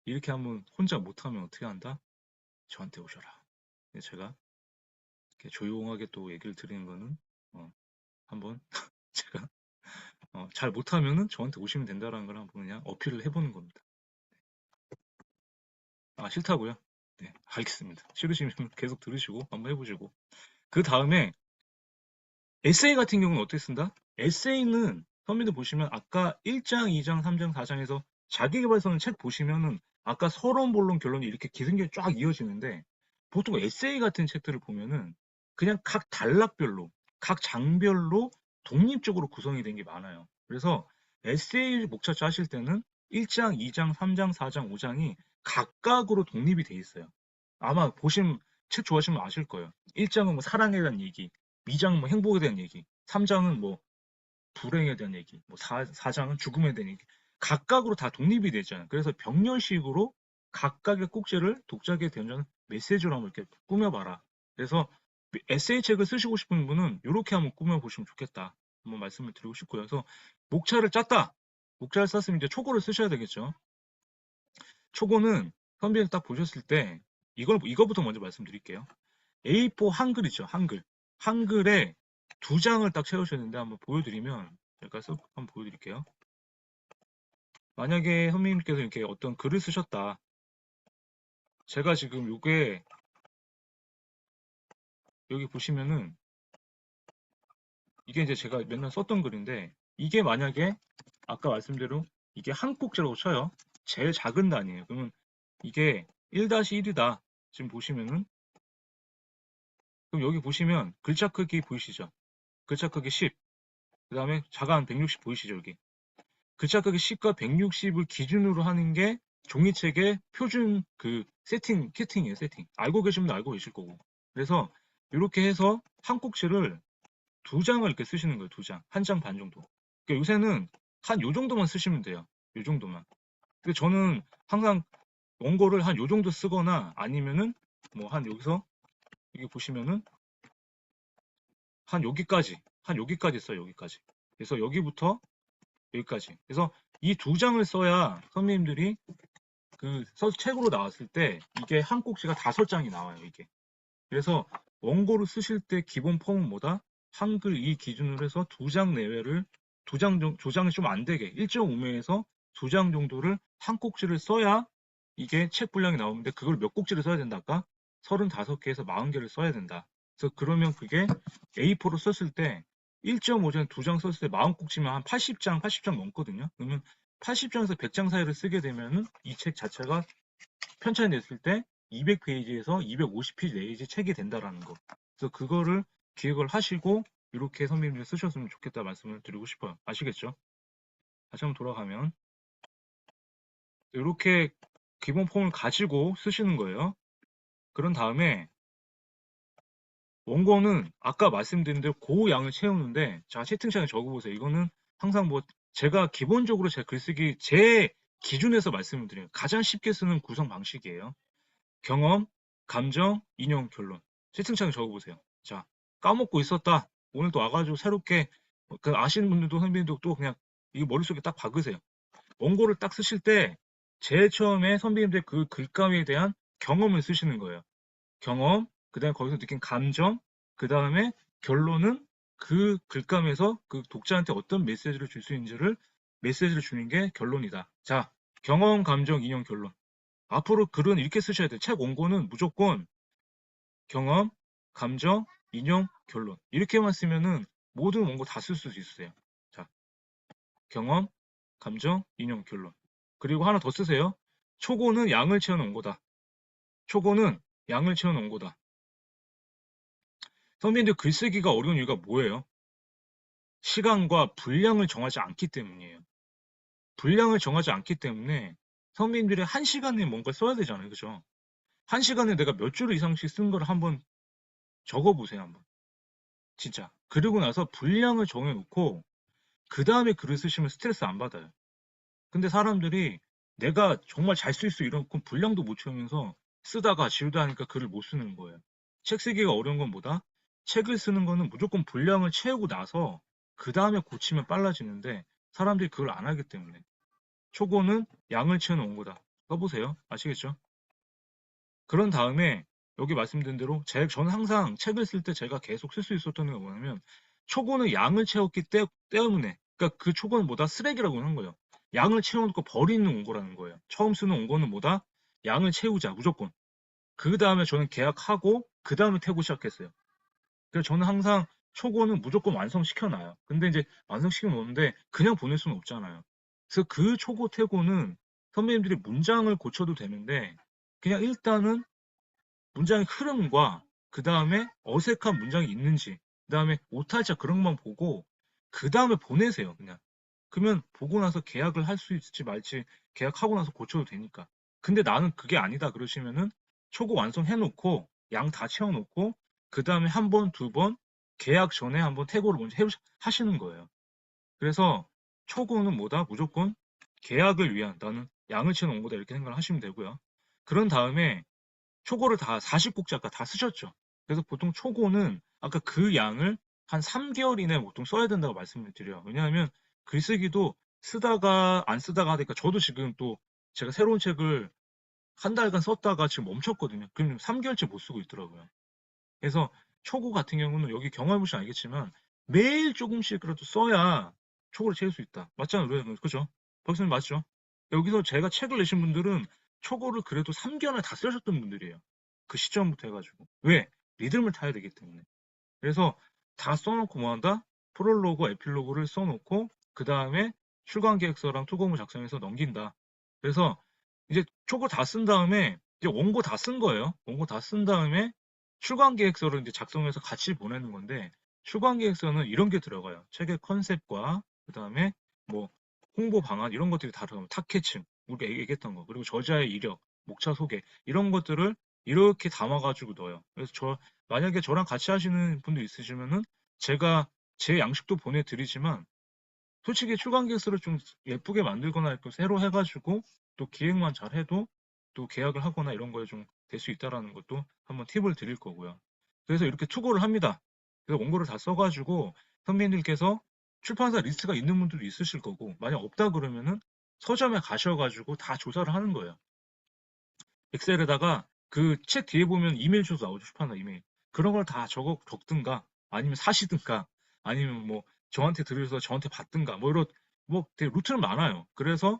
S1: 이렇게 한번 혼자 못하면 어떻게 한다? 저한테 오셔라. 제가 이렇게 조용하게 또 얘기를 드리는 거는 한번 제가 잘 못하면은 저한테 오시면 된다라는 걸 한번 그냥 어필을 해보는 겁니다. 아, 싫다고요? 네, 알겠습니다. 싫으시면 계속 들으시고 한번 해보시고. 그 다음에 에세이 같은 경우는 어떻게 쓴다? 에세이는 선배들 보시면 아까 1장, 2장, 3장, 4장에서 자기계발서는 책 보시면은 아까 서론, 본론, 결론이 이렇게 기승전결 쫙 이어지는데 보통 에세이 같은 책들을 보면은 그냥 각 단락별로, 각 장별로 독립적으로 구성이 된 게 많아요. 그래서 에세이 목차 짜실 때는 1장, 2장, 3장, 4장, 5장이 각각으로 독립이 돼 있어요. 아마 보시면 책 좋아하시면 아실 거예요. 1장은 뭐 사랑에 대한 얘기, 2장은 뭐 행복에 대한 얘기, 3장은 뭐 불행에 대한 얘기, 뭐 4장은 죽음에 대한 얘기. 각각으로 다 독립이 되잖아요. 그래서 병렬식으로 각각의 꼭지를 독자에게 대는 메시지로 한번 이렇게 꾸며봐라. 그래서 에세이 책을 쓰시고 싶은 분은 이렇게 한번 꾸며보시면 좋겠다. 한번 말씀을 드리고 싶고요. 그래서 목차를 짰다. 목차를 짰으면 이제 초고를 쓰셔야 되겠죠. 초고는 선비를 딱 보셨을 때 이거부터 먼저 말씀드릴게요. A4 한글이죠. 한글. 한글에 2장을 딱 채우셨는데 한번 보여드리면 제가 한번 보여드릴게요. 만약에 선배님께서 이렇게 어떤 글을 쓰셨다. 제가 지금 요게 여기 보시면은 이게 이제 제가 맨날 썼던 글인데 이게 만약에 아까 말씀대로 이게 한 꼭지라고 쳐요. 제일 작은 단위예요. 그러면 이게 1-1이다. 지금 보시면은 그럼 여기 보시면 글자 크기 보이시죠? 글자 크기 10. 그 다음에 자간 160 보이시죠? 여기. 글자 크기 10과 160을 기준으로 하는 게 종이책의 표준 그 세팅이에요, 세팅. 알고 계신 분도 알고 계실 거고. 그래서 이렇게 해서 한 꼭지를 2장을 이렇게 쓰시는 거예요, 2장. 1장 반 정도. 그러니까 요새는 한 요 정도만 쓰시면 돼요. 요 정도만. 근데 저는 항상 원고를 한 요 정도 쓰거나 아니면은 뭐 한 여기서 여기 보시면은 한 여기까지 써요. 여기까지. 그래서 여기부터 여기까지. 그래서 이 두 장을 써야 선배님들이 그 책으로 나왔을 때 이게 한 꼭지가 5장이 나와요. 이게. 그래서 원고를 쓰실 때 기본 폼은 뭐다? 한글 이 기준으로 해서 2장 내외를 2장이 좀 안 되게 1.5매에서 2장 정도를 한 꼭지를 써야 이게 책 분량이 나오는데 그걸 몇 꼭지를 써야 된다 아까? 35개에서 40개를 써야 된다. 그래서 그러면 그게 A4로 썼을 때 1.5장 2장 썼을 때 40꼭지면 한 80장 넘거든요. 그러면 80장에서 100장 사이를 쓰게 되면은 이 책 자체가 편찬이 됐을 때 200페이지에서 250페이지 내지 책이 된다라는 거. 그래서 그거를 기획을 하시고 이렇게 선배님들 쓰셨으면 좋겠다 말씀을 드리고 싶어요. 아시겠죠? 다시 한번 돌아가면 이렇게 기본 폼을 가지고 쓰시는 거예요. 그런 다음에 원고는 아까 말씀드린 대로 그 양을 채우는데 자 채팅창에 적어보세요. 이거는 항상 뭐 제가 기본적으로 제 글쓰기 제 기준에서 말씀을 드려요. 가장 쉽게 쓰는 구성 방식이에요. 경험, 감정, 인용, 결론. 채팅창에 적어보세요. 자, 까먹고 있었다. 오늘 또 와가지고 새롭게 그 아시는 분들도 선배님도 또 그냥 이거 머릿속에 딱 박으세요. 원고를 딱 쓰실 때 제일 처음에 선배님들 그 글감에 대한 경험을 쓰시는 거예요. 경험, 그 다음에 거기서 느낀 감정, 그 다음에 결론은 그 글감에서 그 독자한테 어떤 메시지를 줄 수 있는지를 메시지를 주는 게 결론이다. 자, 경험, 감정, 인용, 결론. 앞으로 글은 이렇게 쓰셔야 돼요. 책 원고는 무조건 경험, 감정, 인용, 결론. 이렇게만 쓰면은 모든 원고 다 쓸 수 있으세요. 자, 경험, 감정, 인용, 결론. 그리고 하나 더 쓰세요. 초고는 양을 채우는 원고다. 초고는 양을 채우는 원고다. 선배님들 글쓰기가 어려운 이유가 뭐예요? 시간과 분량을 정하지 않기 때문이에요. 분량을 정하지 않기 때문에 선배님들이 1시간에 뭔가 써야 되잖아요. 그죠? 1시간에 내가 몇 줄 이상씩 쓴 걸 한번 적어보세요. 한번. 진짜. 그리고 나서 분량을 정해놓고 그 다음에 글을 쓰시면 스트레스 안 받아요. 근데 사람들이 내가 정말 잘 쓸 수 이렇고 분량도 못 채우면서 쓰다가 지우다 하니까 글을 못 쓰는 거예요. 책 쓰기가 어려운 건 뭐다? 책을 쓰는 거는 무조건 분량을 채우고 나서 그 다음에 고치면 빨라지는데 사람들이 그걸 안 하기 때문에 초고는 양을 채우는 원고다. 써보세요. 아시겠죠? 그런 다음에 여기 말씀드린 대로 저는 항상 책을 쓸 때 제가 계속 쓸 수 있었던 게 뭐냐면 초고는 양을 채웠기 때문에 그러니까 그 초고는 뭐다? 쓰레기라고 하는 거예요. 양을 채워놓고 버리는 원고라는 거예요. 처음 쓰는 원고는 뭐다? 양을 채우자 무조건. 그 다음에 저는 계약하고 그 다음에 태고 시작했어요. 그래서 저는 항상 초고는 무조건 완성시켜놔요. 근데 이제 완성시켜 놓는데 그냥 보낼 수는 없잖아요. 그래서 그 초고 태고는 선배님들이 문장을 고쳐도 되는데 그냥 일단은 문장의 흐름과 그 다음에 어색한 문장이 있는지 그 다음에 오탈자 그런 것만 보고 그 다음에 보내세요 그냥. 그러면 보고 나서 계약을 할 수 있을지 말지 계약하고 나서 고쳐도 되니까. 근데 나는 그게 아니다 그러시면은 초고 완성해놓고 양 다 채워놓고 그 다음에 한 번, 두 번 계약 전에 한번 태고를 먼저 하시는 거예요. 그래서 초고는 뭐다? 무조건 계약을 위한 나는 양을 채워놓은 거다 이렇게 생각을 하시면 되고요. 그런 다음에 초고를 다 40국지 아까 다 쓰셨죠. 그래서 보통 초고는 아까 그 양을 한 3개월 이내에 보통 써야 된다고 말씀을 드려요. 왜냐하면 글쓰기도 쓰다가 안 쓰다가 하니까 저도 지금 또 제가 새로운 책을 한 달간 썼다가 지금 멈췄거든요. 그럼 3개월째 못 쓰고 있더라고요. 그래서 초고 같은 경우는 여기 경험해보시면 알겠지만 매일 조금씩이라도 써야 초고를 채울 수 있다. 맞잖아요. 왜? 그죠? 박사님 맞죠? 여기서 제가 책을 내신 분들은 초고를 그래도 3개월에 다 쓰셨던 분들이에요. 그 시점부터 해가지고. 왜? 리듬을 타야 되기 때문에. 그래서 다 써놓고 뭐한다? 프롤로그, 에필로그를 써놓고 그 다음에 출간계획서랑 토고무 작성해서 넘긴다. 그래서 이제 초고 다 쓴 다음에 이제 원고 다 쓴 거예요. 원고 다 쓴 다음에 출간계획서를 이제 작성해서 같이 보내는 건데 출간계획서는 이런 게 들어가요. 책의 컨셉과 그 다음에 뭐 홍보 방안 이런 것들이 다 들어가요. 타겟층 우리가 얘기했던 거 그리고 저자의 이력, 목차 소개 이런 것들을 이렇게 담아가지고 넣어요. 그래서 만약에 저랑 같이 하시는 분도 있으시면은 제가 제 양식도 보내드리지만 솔직히 출간 계획서를 좀 예쁘게 만들거나 이렇게 새로 해가지고 또 기획만 잘 해도 또 계약을 하거나 이런 거에 좀 될 수 있다라는 것도 한번 팁을 드릴 거고요. 그래서 이렇게 투고를 합니다. 그래서 원고를 다 써가지고 선배님들께서 출판사 리스트가 있는 분들도 있으실 거고 만약 없다 그러면은 서점에 가셔가지고 다 조사를 하는 거예요. 엑셀에다가 그 책 뒤에 보면 이메일 주소 나오죠. 출판사 이메일. 그런 걸 다 적든가 아니면 사시든가 아니면 뭐 저한테 들으셔서 저한테 받든가 뭐 이런 뭐 되게 루트는 많아요. 그래서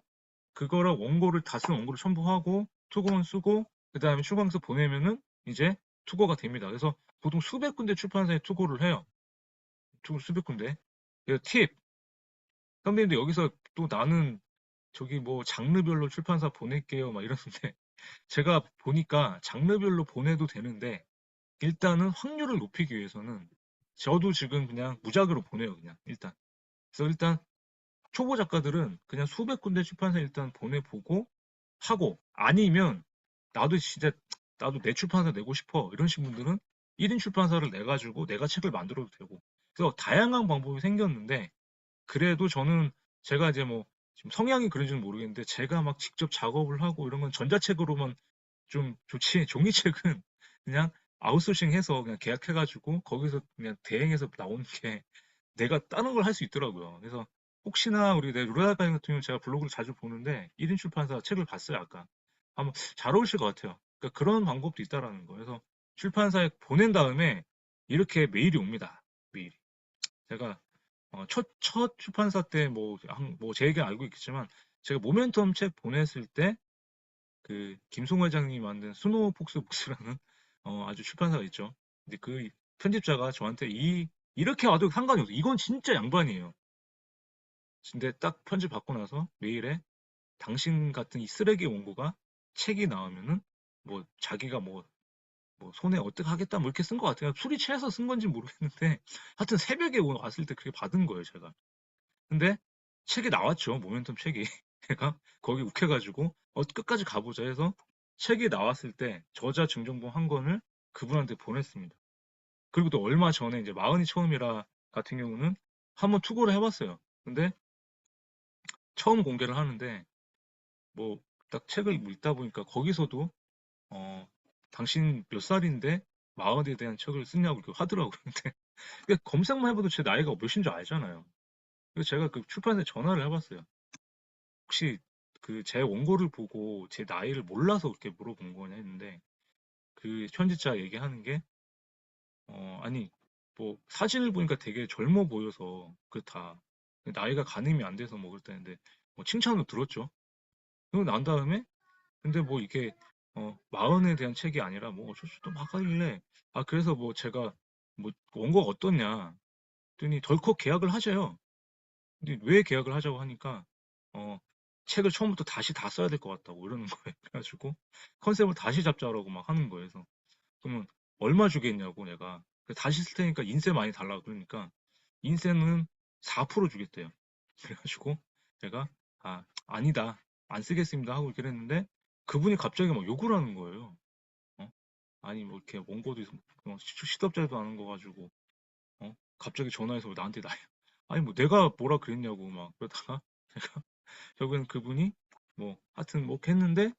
S1: 그거를 원고를 다 쓴 원고를 첨부하고 투고문 쓰고 그다음에 출판사 보내면은 이제 투고가 됩니다. 그래서 보통 수백 군데 출판사에 투고를 해요. 투고 수백 군데. 그래서 팁. 선배님들 여기서 또 나는 저기 뭐 장르별로 출판사 보낼게요 막 이러는데 제가 보니까 장르별로 보내도 되는데 일단은 확률을 높이기 위해서는 저도 지금 그냥 무작위로 보내요 그냥 일단. 그래서 일단 초보 작가들은 그냥 수백 군데 출판사 일단 보내보고 하고 아니면 나도 진짜 나도 내 출판사 내고 싶어 이런 식 분들은 1인 출판사를 내 가지고 내가 책을 만들어도 되고 그래서 다양한 방법이 생겼는데 그래도 저는 제가 이제 뭐 지금 성향이 그런지는 모르겠는데 제가 막 직접 작업을 하고 이런 건 전자책으로만 좀 좋지 종이책은 그냥 아웃소싱 해서 그냥 계약해가지고 거기서 그냥 대행해서 나오는 게 내가 다른 걸 할 수 있더라고요. 그래서 혹시나 우리 내 루라달님 같은 경우 제가 블로그를 자주 보는데 1인 출판사 책을 봤어요 아까. 한번 잘 어울리실 것 같아요. 그러니까 그런 방법도 있다라는 거예요. 그래서 출판사에 보낸 다음에 이렇게 메일이 옵니다. 메일이. 제가 첫 출판사 때 뭐 제 얘기 알고 있겠지만 제가 모멘텀 책 보냈을 때 그 김송 회장님이 만든 스노우폭스 북스라는 아주 출판사가 있죠. 근데 그 편집자가 저한테 이렇게 와도 상관이 없어. 이건 진짜 양반이에요. 근데 딱 편집 받고 나서 메일에 당신 같은 이 쓰레기 원고가 책이 나오면은 뭐 자기가 뭐 손에 어떻게 하겠다 뭐 이렇게 쓴 것 같아요. 술이 취해서 쓴 건지 모르겠는데 하여튼 새벽에 왔을 때 그게 받은 거예요, 제가. 근데 책이 나왔죠. 모멘텀 책이. 제가 거기 욱해가지고 끝까지 가보자 해서 책이 나왔을 때 저자 증정본 한 권을 그분한테 보냈습니다. 그리고 또 얼마 전에 이제 마흔이 처음이라 같은 경우는 한번 투고를 해봤어요. 근데 처음 공개를 하는데 뭐 딱 책을 읽다 보니까 거기서도 어 당신 몇 살인데 마흔에 대한 책을 쓰냐고 이렇게 하더라고요. 근데 검색만 해봐도 제 나이가 몇인 줄 알잖아요. 그래서 제가 그 출판사에 전화를 해봤어요. 혹시 그 제 원고를 보고 제 나이를 몰라서 그렇게 물어본 거냐 했는데 그 편집자 얘기하는 게 아니 뭐 사진을 보니까 되게 젊어 보여서 그렇다. 나이가 가늠이 안 돼서 뭐 그랬다는데 뭐 칭찬을 들었죠. 그리고 난 다음에 근데 뭐 이게 마흔에 대한 책이 아니라 뭐 어쩌고저쩌고 막 하길래 그래서 뭐 제가 뭐 원고가 어떻냐 했더니 덜컥 계약을 하재요. 근데 왜 계약을 하자고 하니까 어 책을 처음부터 다시 다 써야 될 것 같다고 이러는 거예요. 그래가지고 컨셉을 다시 잡자라고 막 하는 거예요. 그래서 그러면 얼마 주겠냐고 내가 다시 쓸 테니까 인세 많이 달라고 그러니까 인세는 4% 주겠대요. 그래가지고 제가 아니다 안 쓰겠습니다 하고 이렇게 했는데 그분이 갑자기 막 욕을 하는 거예요. 어? 아니 뭐 이렇게 원고도 시덥잖아도 않은 거 가지고 갑자기 전화해서 왜 나한테 나야 아니 뭐 내가 뭐라 그랬냐고 막 그러다가 제가 결국엔 그분이 뭐 하여튼 뭐 했는데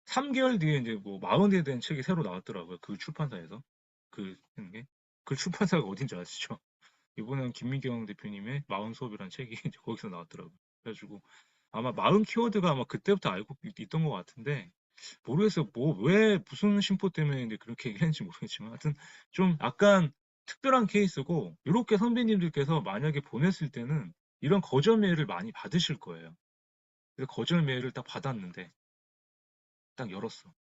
S1: 3개월 뒤에 이제 뭐 마흔에 대한 책이 새로 나왔더라고요. 그 출판사에서 그 하는 게. 그 출판사가 어딘지 아시죠? 이번엔 김미경 대표님의 마흔 수업이라는 책이 이제 거기서 나왔더라고요. 그래가지고 아마 마흔 키워드가 아마 그때부터 알고 있던 것 같은데 모르겠어요. 뭐 왜 무슨 심보 때문에 이제 그렇게 얘기했는지 모르겠지만 하여튼 좀 약간 특별한 케이스고 이렇게 선배님들께서 만약에 보냈을 때는 이런 거절 메일을 많이 받으실 거예요. 그래서 거절 메일을 딱 받았는데 딱 열었어.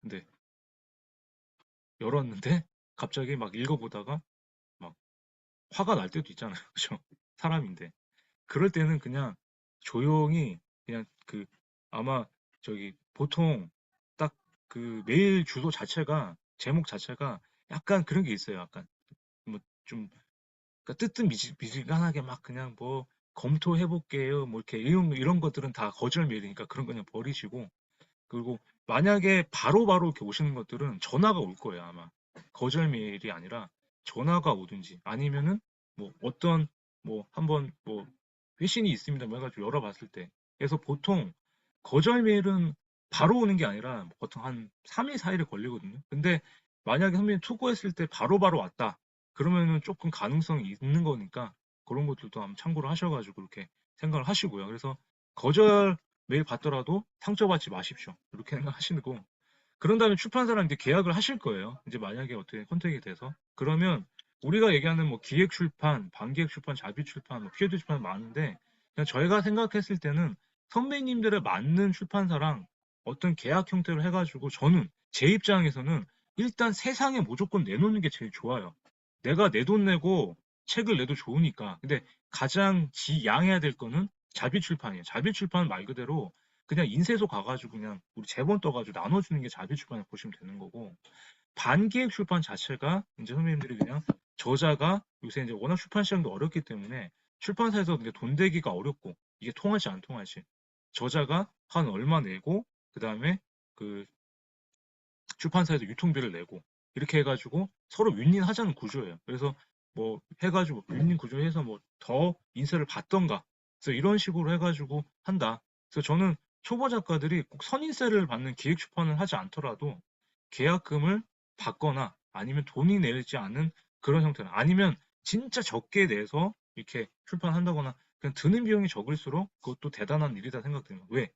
S1: 근데 열었는데 갑자기 막 읽어보다가 막 화가 날 때도 있잖아요. 그죠? 사람인데. 그럴 때는 그냥 조용히 그냥 아마 저기 보통 딱 그 메일 주소 자체가 제목 자체가 약간 그런 게 있어요. 약간 뭐 좀 그러니까 뜨뜻미지근하게 막 그냥 뭐 검토해 볼게요. 뭐 이렇게 이런 것들은 다 거절 메일이니까 그런 거 그냥 버리시고 그리고 만약에 바로바로 이렇게 오시는 것들은 전화가 올 거예요, 아마. 거절 메일이 아니라 전화가 오든지 아니면은 뭐 어떤 뭐 한번 뭐 회신이 있습니다. 뭐 해가지고 열어봤을 때. 그래서 보통 거절 메일은 바로 오는 게 아니라 보통 한 3일, 4일이 걸리거든요. 근데 만약에 선배님 투고했을 때 바로바로 왔다. 그러면은 조금 가능성이 있는 거니까 그런 것들도 한번 참고를 하셔가지고 이렇게 생각을 하시고요. 그래서 거절 메일 받더라도 상처받지 마십시오. 이렇게 생각하시고 그런 다음에 출판사랑 이제 계약을 하실 거예요. 이제 만약에 어떻게 컨택이 돼서 그러면 우리가 얘기하는 뭐 기획 출판, 반기획 출판, 자비 출판, 뭐 피에드 출판 많은데 그냥 저희가 생각했을 때는 선배님들의 맞는 출판사랑 어떤 계약 형태를 해가지고 저는 제 입장에서는 일단 세상에 무조건 내놓는 게 제일 좋아요. 내가 내 돈 내고 책을 내도 좋으니까. 근데 가장 지양해야 될 거는 자비 출판이에요. 자비 출판 말 그대로 그냥 인쇄소 가가지고 그냥 우리 제본 떠가지고 나눠주는 게 자비 출판을 보시면 되는 거고 반기획 출판 자체가 이제 선배님들이 그냥 저자가 요새 이제 워낙 출판 시장도 어렵기 때문에 출판사에서 이제 돈 대기가 어렵고 이게 통할지 안 통할지 저자가 한 얼마 내고 그 다음에 그 출판사에서 유통비를 내고 이렇게 해가지고 서로 윈윈하자는 구조예요. 그래서 뭐 해가지고 윈윈 구조해서 뭐 더 인세를 받던가 그래서 이런 식으로 해가지고 한다. 그래서 저는 초보 작가들이 꼭 선인세를 받는 기획 출판을 하지 않더라도 계약금을 받거나 아니면 돈이 내지 않은 그런 형태는 아니면 진짜 적게 내서 이렇게 출판한다거나 그냥 드는 비용이 적을수록 그것도 대단한 일이다 생각됩니다. 왜?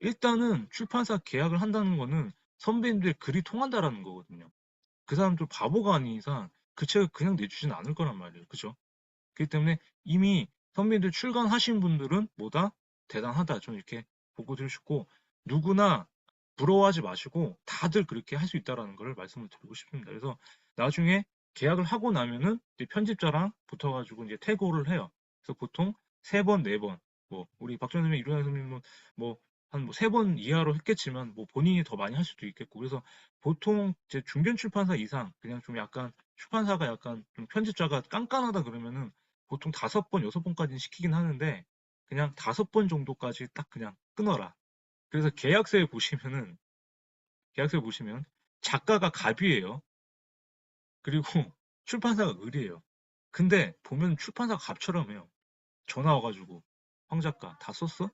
S1: 일단은 출판사 계약을 한다는 거는 선배님들의 글이 통한다라는 거거든요. 그 사람들 바보가 아닌 이상 그 책을 그냥 내주진 않을 거란 말이에요. 그죠? 그렇기 때문에 이미 선배님들 출간하신 분들은 뭐다? 대단하다. 좀 이렇게 보고 들으시고 누구나 부러워하지 마시고 다들 그렇게 할 수 있다라는 걸 말씀을 드리고 싶습니다. 그래서 나중에 계약을 하고 나면은 이제 편집자랑 붙어가지고 이제 태고를 해요. 그래서 보통 세 번, 네 번, 뭐 우리 박정현 선생님, 이루현 선생님은 뭐 한 뭐 세 번 이하로 했겠지만 뭐 본인이 더 많이 할 수도 있겠고 그래서 보통 제 중견 출판사 이상 그냥 좀 약간 출판사가 약간 좀 편집자가 깐깐하다 그러면은 보통 5번, 6번까지는 시키긴 하는데 그냥 5번 정도까지 딱 그냥 끊어라. 그래서 계약서에 보시면 작가가 갑이에요. 그리고 출판사가 을이에요. 근데 보면 출판사가 갑처럼 해요. 전화 와가지고 황 작가 다 썼어?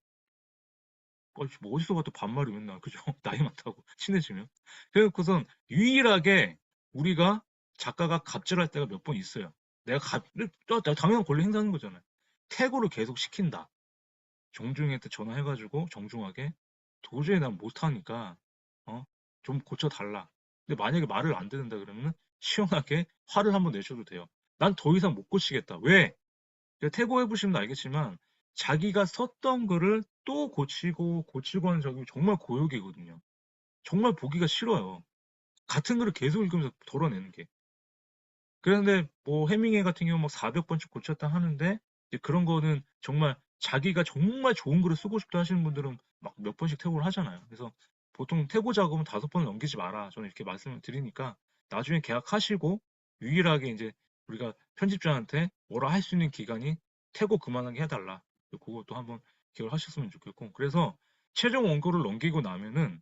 S1: 뭐 어디서 봐도 반말이 맨날 그죠? 나이 많다고 친해지면. 그래서선 유일하게 우리가 작가가 갑질할 때가 몇 번 있어요. 내가 당연한 권리 행사하는 거잖아요. 태고를 계속 시킨다. 정중한테 전화해가지고 정중하게 도저히 난 못하니까 어? 좀 고쳐달라. 근데 만약에 말을 안 듣는다 그러면 시원하게 화를 한번 내셔도 돼요. 난 더 이상 못 고치겠다. 왜? 태고해보시면 알겠지만 자기가 썼던 글을 또 고치고 하는 적이 정말 고역이거든요. 정말 보기가 싫어요. 같은 글을 계속 읽으면서 덜어내는 게. 그런데 뭐 해밍웨이 같은 경우 막 400번씩 고쳤다 하는데 이제 그런 거는 정말 자기가 정말 좋은 글을 쓰고 싶다 하시는 분들은 막 몇 번씩 태고를 하잖아요. 그래서 보통 태고 작업은 5번을 넘기지 마라. 저는 이렇게 말씀을 드리니까 나중에 계약하시고 유일하게 이제 우리가 편집자한테 뭐라 할 수 있는 기간이 태고 그만하게 해달라. 그것도 한번 기억을 하셨으면 좋겠고. 그래서 최종 원고를 넘기고 나면은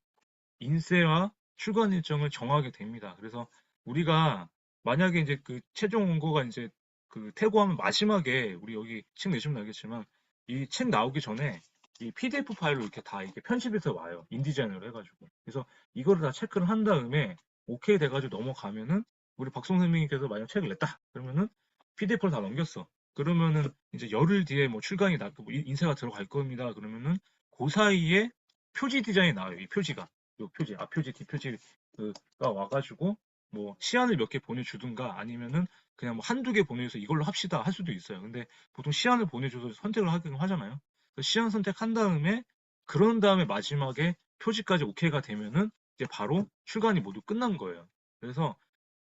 S1: 인쇄와 출간 일정을 정하게 됩니다. 그래서 우리가 만약에 이제 그 최종 원고가 이제 그 퇴고하면 마지막에 우리 여기 책 내시면 알겠지만 이 책 나오기 전에 이 PDF 파일로 이렇게 다 이렇게 편집해서 와요. 인디자인으로 해가지고. 그래서 이거를 다 체크를 한 다음에 오케이 돼가지고 넘어가면은 우리 박성 선생님께서 만약 책을 냈다. 그러면은 PDF를 다 넘겼어. 그러면은 이제 열흘 뒤에 뭐 출간이 뭐 인쇄가 들어갈 겁니다. 그러면은 그 사이에 표지 디자인이 나와요. 이 표지가. 요 표지, 앞표지, 뒷표지가 와가지고 뭐 시안을 몇 개 보내주든가 아니면은 그냥 뭐 한두 개 보내줘서 이걸로 합시다 할 수도 있어요. 근데 보통 시안을 보내줘서 선택을 하긴 하잖아요. 시안 선택한 다음에 그런 다음에 마지막에 표지까지 오케이가 되면은 이제 바로 출간이 모두 끝난 거예요. 그래서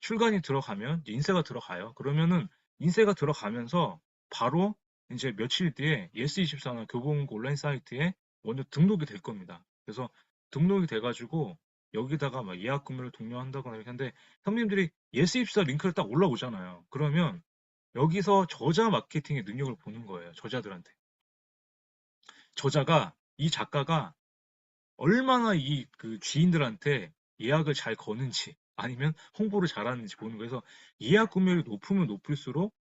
S1: 출간이 들어가면 이제 인쇄가 들어가요. 그러면은 인쇄가 들어가면서 바로 이제 며칠 뒤에 예스24나 교보문고 온라인 사이트에 먼저 등록이 될 겁니다. 그래서 등록이 돼가지고 여기다가 막 예약 구매를 독려한다거나 이렇게 하는데 형님들이 예스24 링크를 딱 올라오잖아요. 그러면 여기서 저자 마케팅의 능력을 보는 거예요. 저자들한테. 저자가 이 작가가 얼마나 이 그 지인들한테 예약을 잘 거는지 아니면 홍보를 잘하는지 보는 거예요. 그래서 예약 구매율이 높으면 높을수록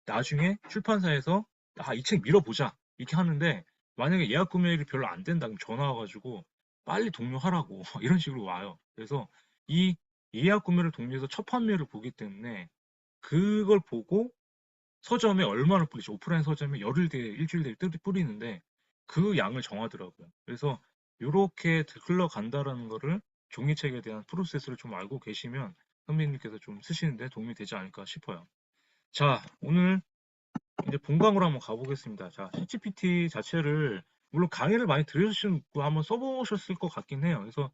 S1: 나중에 출판사에서 이 책 밀어보자 이렇게 하는데 만약에 예약 구매율이 별로 안 된다 그럼 전화 와가지고 빨리 독려하라고 이런 식으로 와요. 그래서 이 예약 구매를 독려해서 첫 판매를 보기 때문에 그걸 보고 서점에 얼마나 뿌리지? 오프라인 서점에 열흘 뒤에 일주일 뒤에 뿌리는데 그 양을 정하더라고요. 그래서 요렇게 흘러간다라는 거를 종이책에 대한 프로세스를 좀 알고 계시면 선배님께서 좀 쓰시는데 도움이 되지 않을까 싶어요. 자, 오늘 이제 본강으로 한번 가보겠습니다. 자, ChatGPT 자체를 물론 강의를 많이 들으시고 한번 써보셨을 것 같긴 해요. 그래서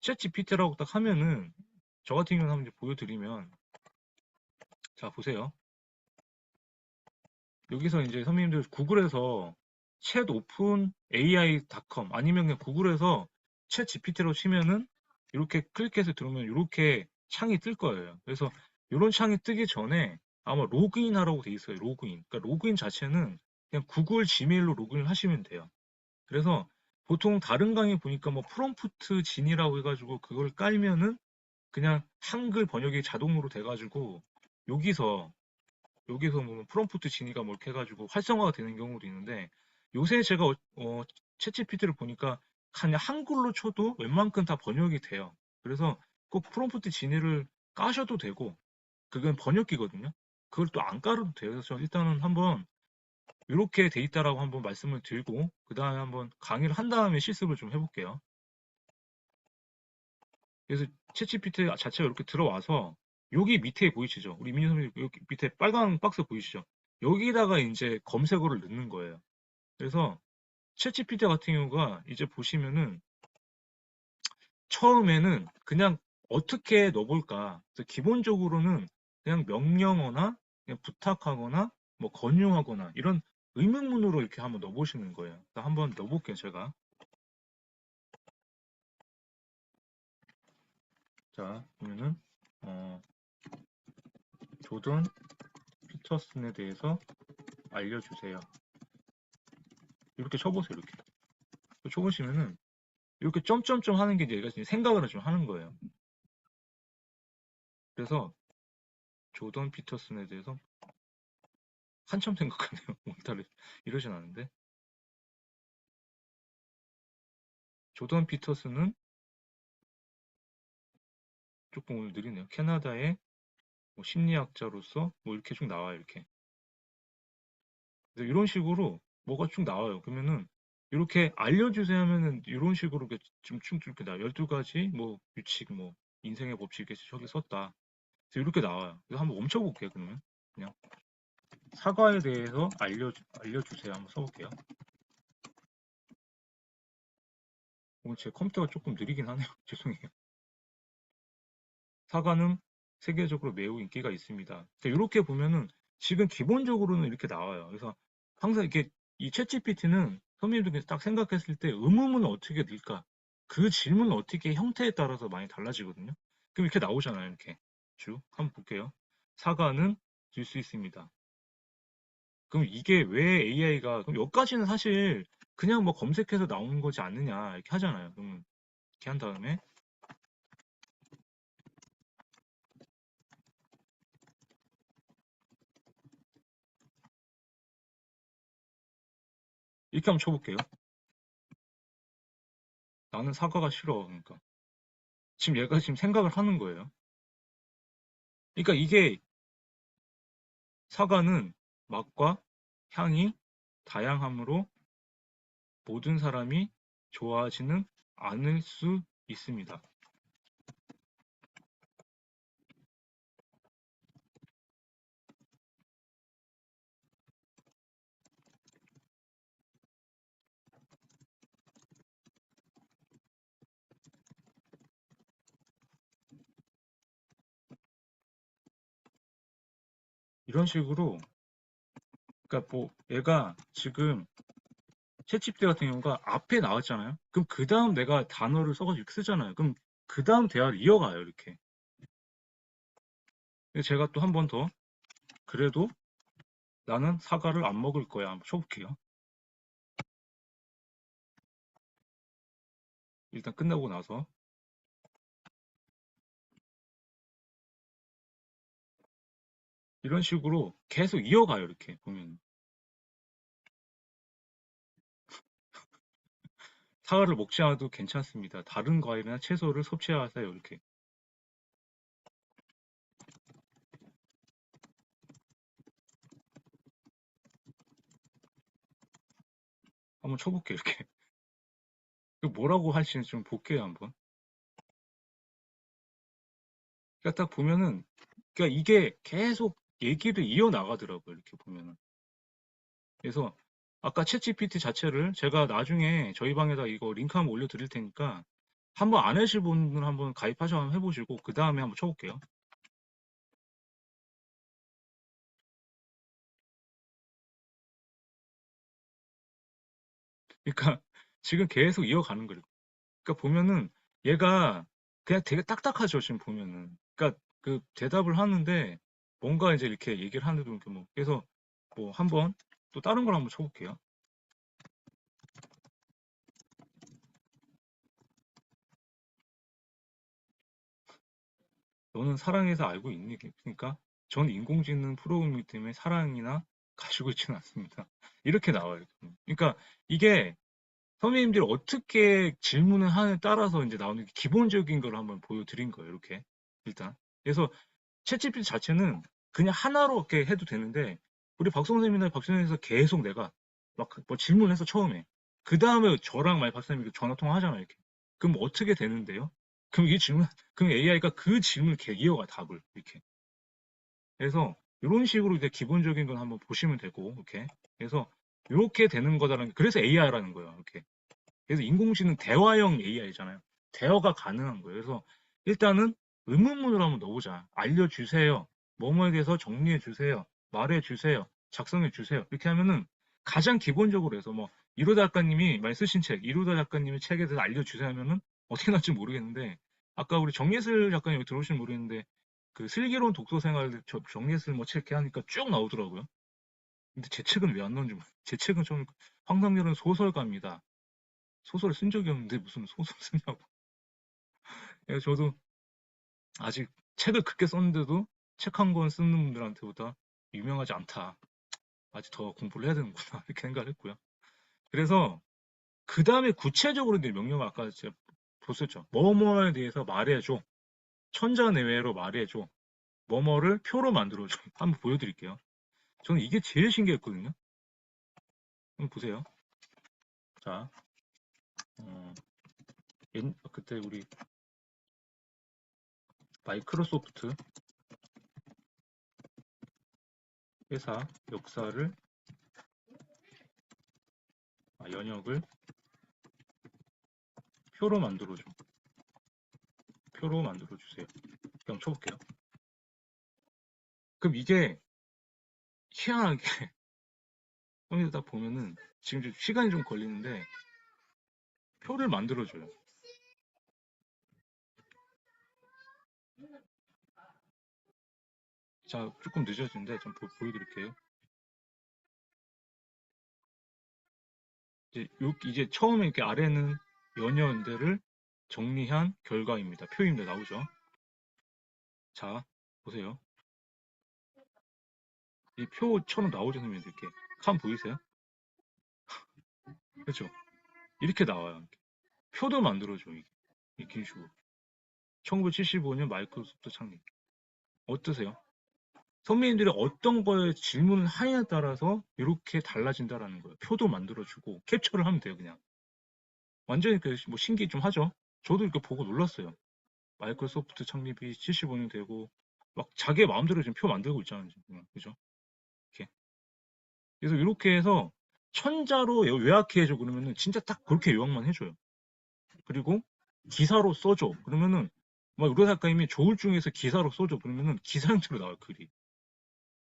S1: ChatGPT라고 딱 하면은 저 같은 경우는 한번 이제 보여드리면 자 보세요. 여기서 이제 선생님들 구글에서 chat open ai.com 아니면 그냥 구글에서 chat GPT로 치면은 이렇게 클릭해서 들어오면 이렇게 창이 뜰 거예요. 그래서 이런 창이 뜨기 전에 아마 로그인 하라고 돼 있어요. 로그인. 그러니까 로그인 자체는 그냥 구글 지메일로 로그인 하시면 돼요. 그래서 보통 다른 강의 보니까 뭐 프롬프트 진이라고 해가지고 그걸 깔면은 그냥 한글 번역이 자동으로 돼가지고 여기서 뭐 프롬프트 진이가 뭐 이렇게 해가지고 활성화가 되는 경우도 있는데 요새 제가 챗GPT를 보니까 그냥 한글로 쳐도 웬만큼 다 번역이 돼요. 그래서 꼭 프롬프트 진이를 까셔도 되고 그건 번역기거든요. 그걸 또 안 깔아도 돼요. 그래서 일단은 한번 이렇게 돼 있다라고 한번 말씀을 드리고 그 다음에 한번 강의를 한 다음에 실습을 좀 해볼게요. 그래서 챗GPT 자체가 이렇게 들어와서 여기 밑에 보이시죠? 우리 민희 선생님 여기 밑에 빨간 박스 보이시죠? 여기다가 이제 검색어를 넣는 거예요. 그래서 챗GPT 같은 경우가 이제 보시면은 처음에는 그냥 어떻게 넣어볼까? 그래서 기본적으로는 그냥 명령어나 그냥 부탁하거나 뭐 권유하거나 이런 의문문으로 이렇게 한번 넣어보시는 거예요. 그래서 한번 넣어볼게요, 제가. 자, 보면은 어, 조던 피터슨에 대해서 알려주세요. 이렇게 쳐보세요, 이렇게. 쳐보시면은 이렇게 점점점 하는 게 이제 얘가 지금 생각을 좀 하는 거예요. 그래서 조던 피터슨에 대해서 한참 생각하네요. 오늘따라 이러진 않은데. 조던 피터슨은 조금 오늘 느리네요. 캐나다의 뭐 심리학자로서 뭐 이렇게 쭉 나와요, 이렇게. 그래서 이런 식으로 뭐가 쭉 나와요. 그러면은 이렇게 알려주세요 하면은 이런 식으로 이렇게 쭉 이렇게 나와요. 12가지 뭐 규칙 뭐 인생의 법칙 이렇게 저기 썼다. 그래서 이렇게 나와요. 그래서 한번 멈춰볼게요, 그러면. 그냥 사과에 대해서 알려주세요. 한번 써볼게요. 오늘 제 컴퓨터가 조금 느리긴 하네요. 죄송해요. 사과는 세계적으로 매우 인기가 있습니다. 이렇게 보면은 지금 기본적으로는 이렇게 나와요. 그래서 항상 이렇게 이 챗GPT는 선생님들께서 딱 생각했을 때 의문문을 어떻게 넣을까? 그 질문을 어떻게 형태에 따라서 많이 달라지거든요. 그럼 이렇게 나오잖아요. 이렇게 쭉 한번 볼게요. 사과는 줄 수 있습니다. 그럼 이게 왜 AI가 그럼 여기까지는 사실 그냥 뭐 검색해서 나오는 거지 않느냐 이렇게 하잖아요. 그럼 이렇게 한 다음에 이렇게 한번 쳐볼게요. 나는 사과가 싫어. 그러니까 지금 얘가 지금 생각을 하는 거예요. 그러니까 이게 사과는 맛과 향이 다양함으로 모든 사람이 좋아하지는 않을 수 있습니다. 이런 식으로 그러니까 뭐 얘가 지금 챗GPT 같은 경우가 앞에 나왔잖아요. 그럼 그 다음 내가 단어를 써가지고 쓰잖아요. 그럼 그 다음 대화를 이어가요. 이렇게. 제가 또 한 번 더 그래도 나는 사과를 안 먹을 거야. 한번 쳐볼게요. 일단 끝나고 나서 이런 식으로 계속 이어가요. 이렇게 보면 사과를 먹지 않아도 괜찮습니다. 다른 과일이나 채소를 섭취하세요. 이렇게. 한번 쳐볼게요. 이렇게. 그 뭐라고 할지는 좀 볼게요. 한번. 그러니까 딱 보면은, 그러니까 이게 계속 얘기를 이어나가더라고요. 이렇게 보면은. 그래서 아까 챗GPT 자체를 제가 나중에 저희 방에다 이거 링크 한번 올려드릴 테니까 한번 안 하실 분은 한번 가입하셔 한번 해보시고 그 다음에 한번 쳐볼게요. 그러니까 지금 계속 이어가는 거예요. 그러니까 보면은 얘가 그냥 되게 딱딱하죠. 지금 보면은. 그러니까 그 대답을 하는데 뭔가 이제 이렇게 얘기를 하는데도 이렇게 뭐 그래서 뭐 한번 또 다른 걸 한번 쳐볼게요. 너는 사랑해서 알고 있니? 그러니까 전 인공지능 프로그래밍 때문에 사랑이나 가지고 있지는 않습니다. 이렇게 나와요. 그러니까 이게 선생님들이 어떻게 질문을 하느냐에 따라서 이제 나오는 기본적인 걸 한번 보여드린 거예요. 이렇게 일단. 그래서 챗GPT 자체는 그냥 하나로 이렇게 해도 되는데 우리 박선생님이나 박선생님에서 계속 내가 막 뭐 질문해서 처음에 그 다음에 저랑 만약 박선생님이 전화 통화하잖아요. 이렇게. 그럼 어떻게 되는데요? 그럼 이 질문, 그럼 AI가 그 질문을 이어가 답을 이렇게. 그래서 이런 식으로 이제 기본적인 건 한번 보시면 되고 이렇게. 그래서 이렇게 되는 거다라는 그래서 AI라는 거예요. 이렇게. 그래서 인공지능 대화형 AI잖아요. 대화가 가능한 거예요. 그래서 일단은 의문문으로 한번 넣어보자. 알려주세요. 뭐뭐에 대해서 정리해주세요. 말해주세요. 작성해주세요. 이렇게 하면은 가장 기본적으로 해서 뭐 이루다 작가님이 많이 쓰신 책, 이루다 작가님의 책에 대해서 알려주세요 하면은 어떻게 나올지 모르겠는데 아까 우리 정예슬 작가님 들어오시면 모르겠는데 그 슬기로운 독서 생활 정예슬 뭐 책 이렇게 하니까 쭉 나오더라고요. 근데 제 책은 왜 안 나오는지 제 책은 좀 황상렬은 소설가입니다. 소설을 쓴 적이 없는데 무슨 소설 쓰냐고. 그래서 저도 아직 책을 그렇게 썼는데도 책 한 권 쓰는 분들한테보다 유명하지 않다. 아직 더 공부를 해야 되는구나. 이렇게 생각을 했고요. 그래서 그 다음에 구체적으로 이제 명령을 아까 제가 보셨죠. 뭐뭐에 대해서 말해줘. 천자내외로 말해줘. 뭐뭐를 표로 만들어줘. 한번 보여드릴게요. 저는 이게 제일 신기했거든요. 한번 보세요. 자, 어, 그때 우리 마이크로소프트 회사 역사를 연역을 표로 만들어줘. 표로 만들어주세요. 그럼 쳐볼게요. 그럼 이게 희한하게 컴퓨터 딱 보면은 지금 좀 시간이 좀 걸리는데 표를 만들어줘요. 자, 조금 늦어지는데 좀 보여드릴게요. 이제 처음에 이렇게 아래는 연여인대를 정리한 결과입니다. 표입니다. 나오죠? 자, 보세요. 이 표처럼 나오죠, 선생님 이렇게. 칸 보이세요? 그렇죠? 이렇게 나와요. 표도 만들어줘, 이게. 이런 식으로. 1975년 마이크로소프트 창립. 어떠세요? 선배님들이 어떤 거에 질문을 하냐에 따라서 이렇게 달라진다라는 거예요. 표도 만들어주고 캡처를 하면 돼요, 그냥. 완전히 뭐 신기 좀 하죠. 저도 이렇게 보고 놀랐어요. 마이크로소프트 창립이 75년 되고 막 자기 마음대로 지금 표 만들고 있잖아요, 지금. 그죠? 이렇게. 그래서 이렇게 해서 천자로 요약해줘 그러면은 진짜 딱 그렇게 요약만 해줘요. 그리고 기사로 써줘. 그러면은 막 우리 작가님이 조울 중에서 기사로 써줘. 그러면은 기사 형태로 나와요, 글이.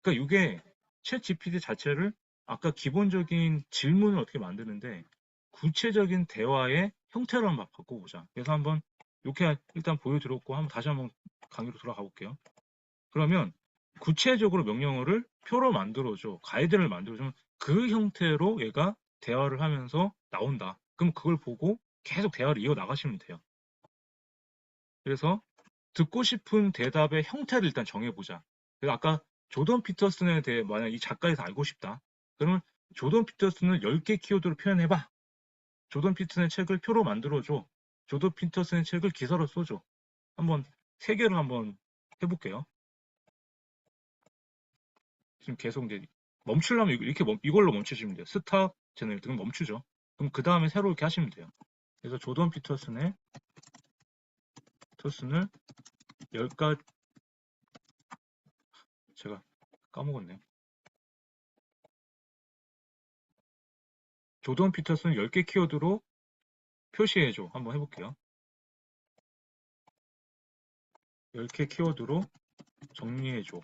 S1: 그러니까 이게 챗 GPT 자체를 아까 기본적인 질문을 어떻게 만드는데 구체적인 대화의 형태로 한번 바꿔보자. 그래서 한번 이렇게 일단 보여드렸고 한번 다시 한번 강의로 돌아가 볼게요. 그러면 구체적으로 명령어를 표로 만들어줘. 가이드를 만들어주면 그 형태로 얘가 대화를 하면서 나온다. 그럼 그걸 보고 계속 대화를 이어나가시면 돼요. 그래서 듣고 싶은 대답의 형태를 일단 정해보자. 그래서 아까 조던 피터슨에 대해 만약 이 작가에서 알고 싶다. 그러면 조던 피터슨을 10개 키워드로 표현해봐. 조던 피터슨의 책을 표로 만들어줘. 조던 피터슨의 책을 기사로 써줘. 한번 세 개를 한번 해볼게요. 지금 계속 이제 멈추려면 이렇게 이걸로 멈추시면 돼요. 스탑 채널 등은 멈추죠. 그럼 그 다음에 새로 이렇게 하시면 돼요. 그래서 조던 피터슨을 10가지 제가 까먹었네요. 조던 피터슨 10개 키워드로 표시해줘. 한번 해볼게요. 10개 키워드로 정리해줘.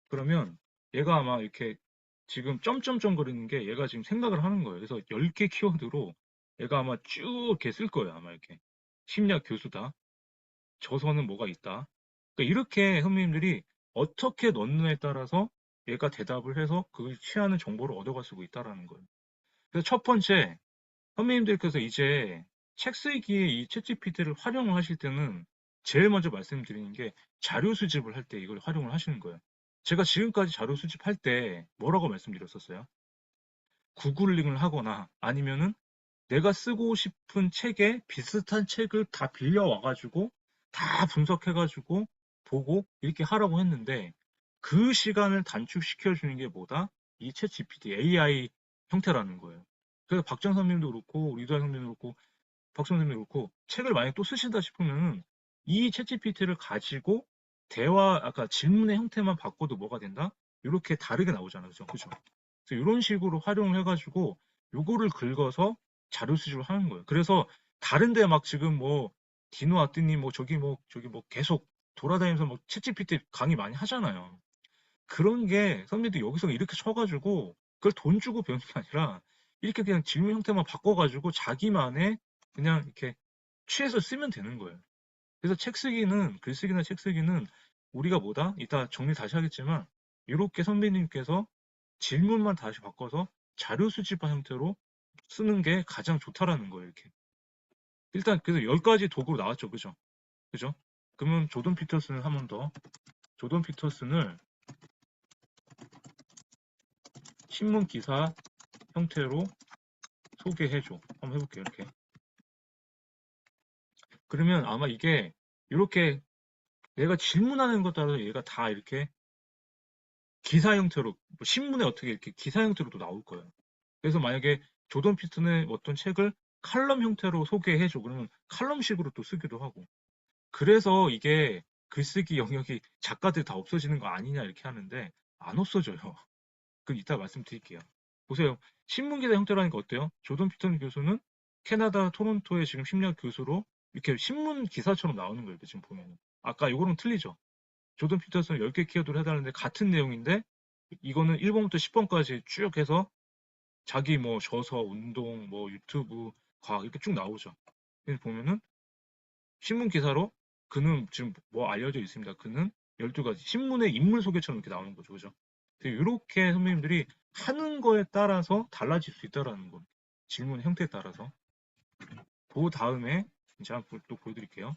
S1: 그러면 얘가 아마 이렇게 지금 점점점 거리는 게 얘가 지금 생각을 하는 거예요. 그래서 10개 키워드로 얘가 아마 쭉 이렇게 쓸 거예요. 아마 이렇게. 심리학 교수다. 저서는 뭐가 있다. 그러니까 이렇게 선생님들이 어떻게 넣느냐에 따라서 얘가 대답을 해서 그걸 취하는 정보를 얻어갈 수 있다라는 거예요. 그래서 첫 번째, 선생님들께서 이제 책 쓰기에 이 챗GPT를 활용을 하실 때는 제일 먼저 말씀드리는 게 자료 수집을 할 때 이걸 활용을 하시는 거예요. 제가 지금까지 자료 수집할 때 뭐라고 말씀드렸었어요? 구글링을 하거나 아니면은 내가 쓰고 싶은 책에 비슷한 책을 다 빌려와가지고 다 분석해가지고 보고 이렇게 하라고 했는데 그 시간을 단축시켜주는 게 뭐다? 이 챗 GPT, AI 형태라는 거예요. 그래서 박정 선생님도 그렇고 리도아 선생님도 그렇고 박정 선생님도 그렇고 책을 만약에 또 쓰신다 싶으면은 이 챗 GPT를 가지고 대화, 아까 질문의 형태만 바꿔도 뭐가 된다? 이렇게 다르게 나오잖아요. 그죠? 그죠? 그래서 이런 식으로 활용을 해가지고 요거를 긁어서 자료 수집을 하는 거예요. 그래서 다른데 막 지금 뭐 디노 아뜨님 뭐 저기 뭐 계속 돌아다니면서 뭐 챗GPT 강의 많이 하잖아요. 그런 게 선배들 여기서 이렇게 쳐가지고 그걸 돈 주고 배우는 게 아니라 이렇게 그냥 질문 형태만 바꿔가지고 자기만의 그냥 이렇게 취해서 쓰면 되는 거예요. 그래서 책 쓰기는 글쓰기나 책 쓰기는 우리가 뭐다? 이따 정리 다시 하겠지만 이렇게 선배님께서 질문만 다시 바꿔서 자료 수집한 형태로 쓰는 게 가장 좋다라는 거예요, 이렇게. 일단 그래서 10가지 도구로 나왔죠, 그죠? 그죠? 그러면 조던 피터슨을 한 번 더. 조던 피터슨을 신문 기사 형태로 소개해줘. 한번 해볼게요, 이렇게. 그러면 아마 이게 이렇게 내가 질문하는 것 따라서 얘가 다 이렇게 기사 형태로, 뭐 신문에 어떻게 이렇게 기사 형태로도 나올 거예요. 그래서 만약에 조던 피슨의 어떤 책을 칼럼 형태로 소개해줘. 그러면 칼럼식으로 또 쓰기도 하고. 그래서 이게 글쓰기 영역이 작가들 다 없어지는 거 아니냐 이렇게 하는데 안 없어져요. 그럼 이따 말씀드릴게요. 보세요. 신문기사 형태로 하니까 어때요? 조던 피턴 교수는 캐나다 토론토의 지금 심리학 교수로 이렇게 신문 기사처럼 나오는 거예요. 지금 보면. 아까 이거랑 틀리죠? 조던 피터슨 10개 키워드를 해달라는데 같은 내용인데 이거는 1번부터 10번까지 쭉 해서 자기 뭐 저서, 운동, 뭐 유튜브, 과학 이렇게 쭉 나오죠. 그래서 보면은 신문 기사로 그는 지금 뭐 알려져 있습니다. 그는 12가지 신문의 인물 소개처럼 이렇게 나오는 거죠. 그죠? 이렇게 선배님들이 하는 거에 따라서 달라질 수 있다라는 거. 질문 형태에 따라서. 그 다음에 제가 또 보여드릴게요.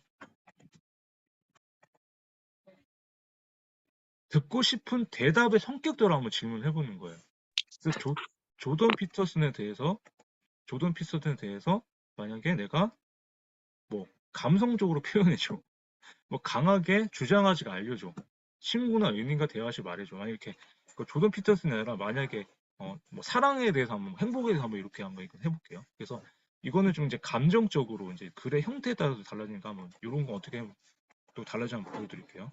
S1: 듣고 싶은 대답의 성격대로 한번 질문을 해보는 거예요. 그래서 조던 피터슨에 대해서 만약에 내가 뭐 감성적으로 표현해줘. 뭐 강하게 주장하지가 알려줘. 친구나 연인과 대화시 말해줘. 아니 이렇게 그 조던 피터슨이 아니라 만약에 뭐 사랑에 대해서 한번 행복에 대해서 한번 이렇게 한번 해볼게요. 그래서 이거는 좀 이제 감정적으로 이제 글의 형태에 따라서 달라지니까 한번 이런 거 어떻게 또 달라지면 한번 보여드릴게요.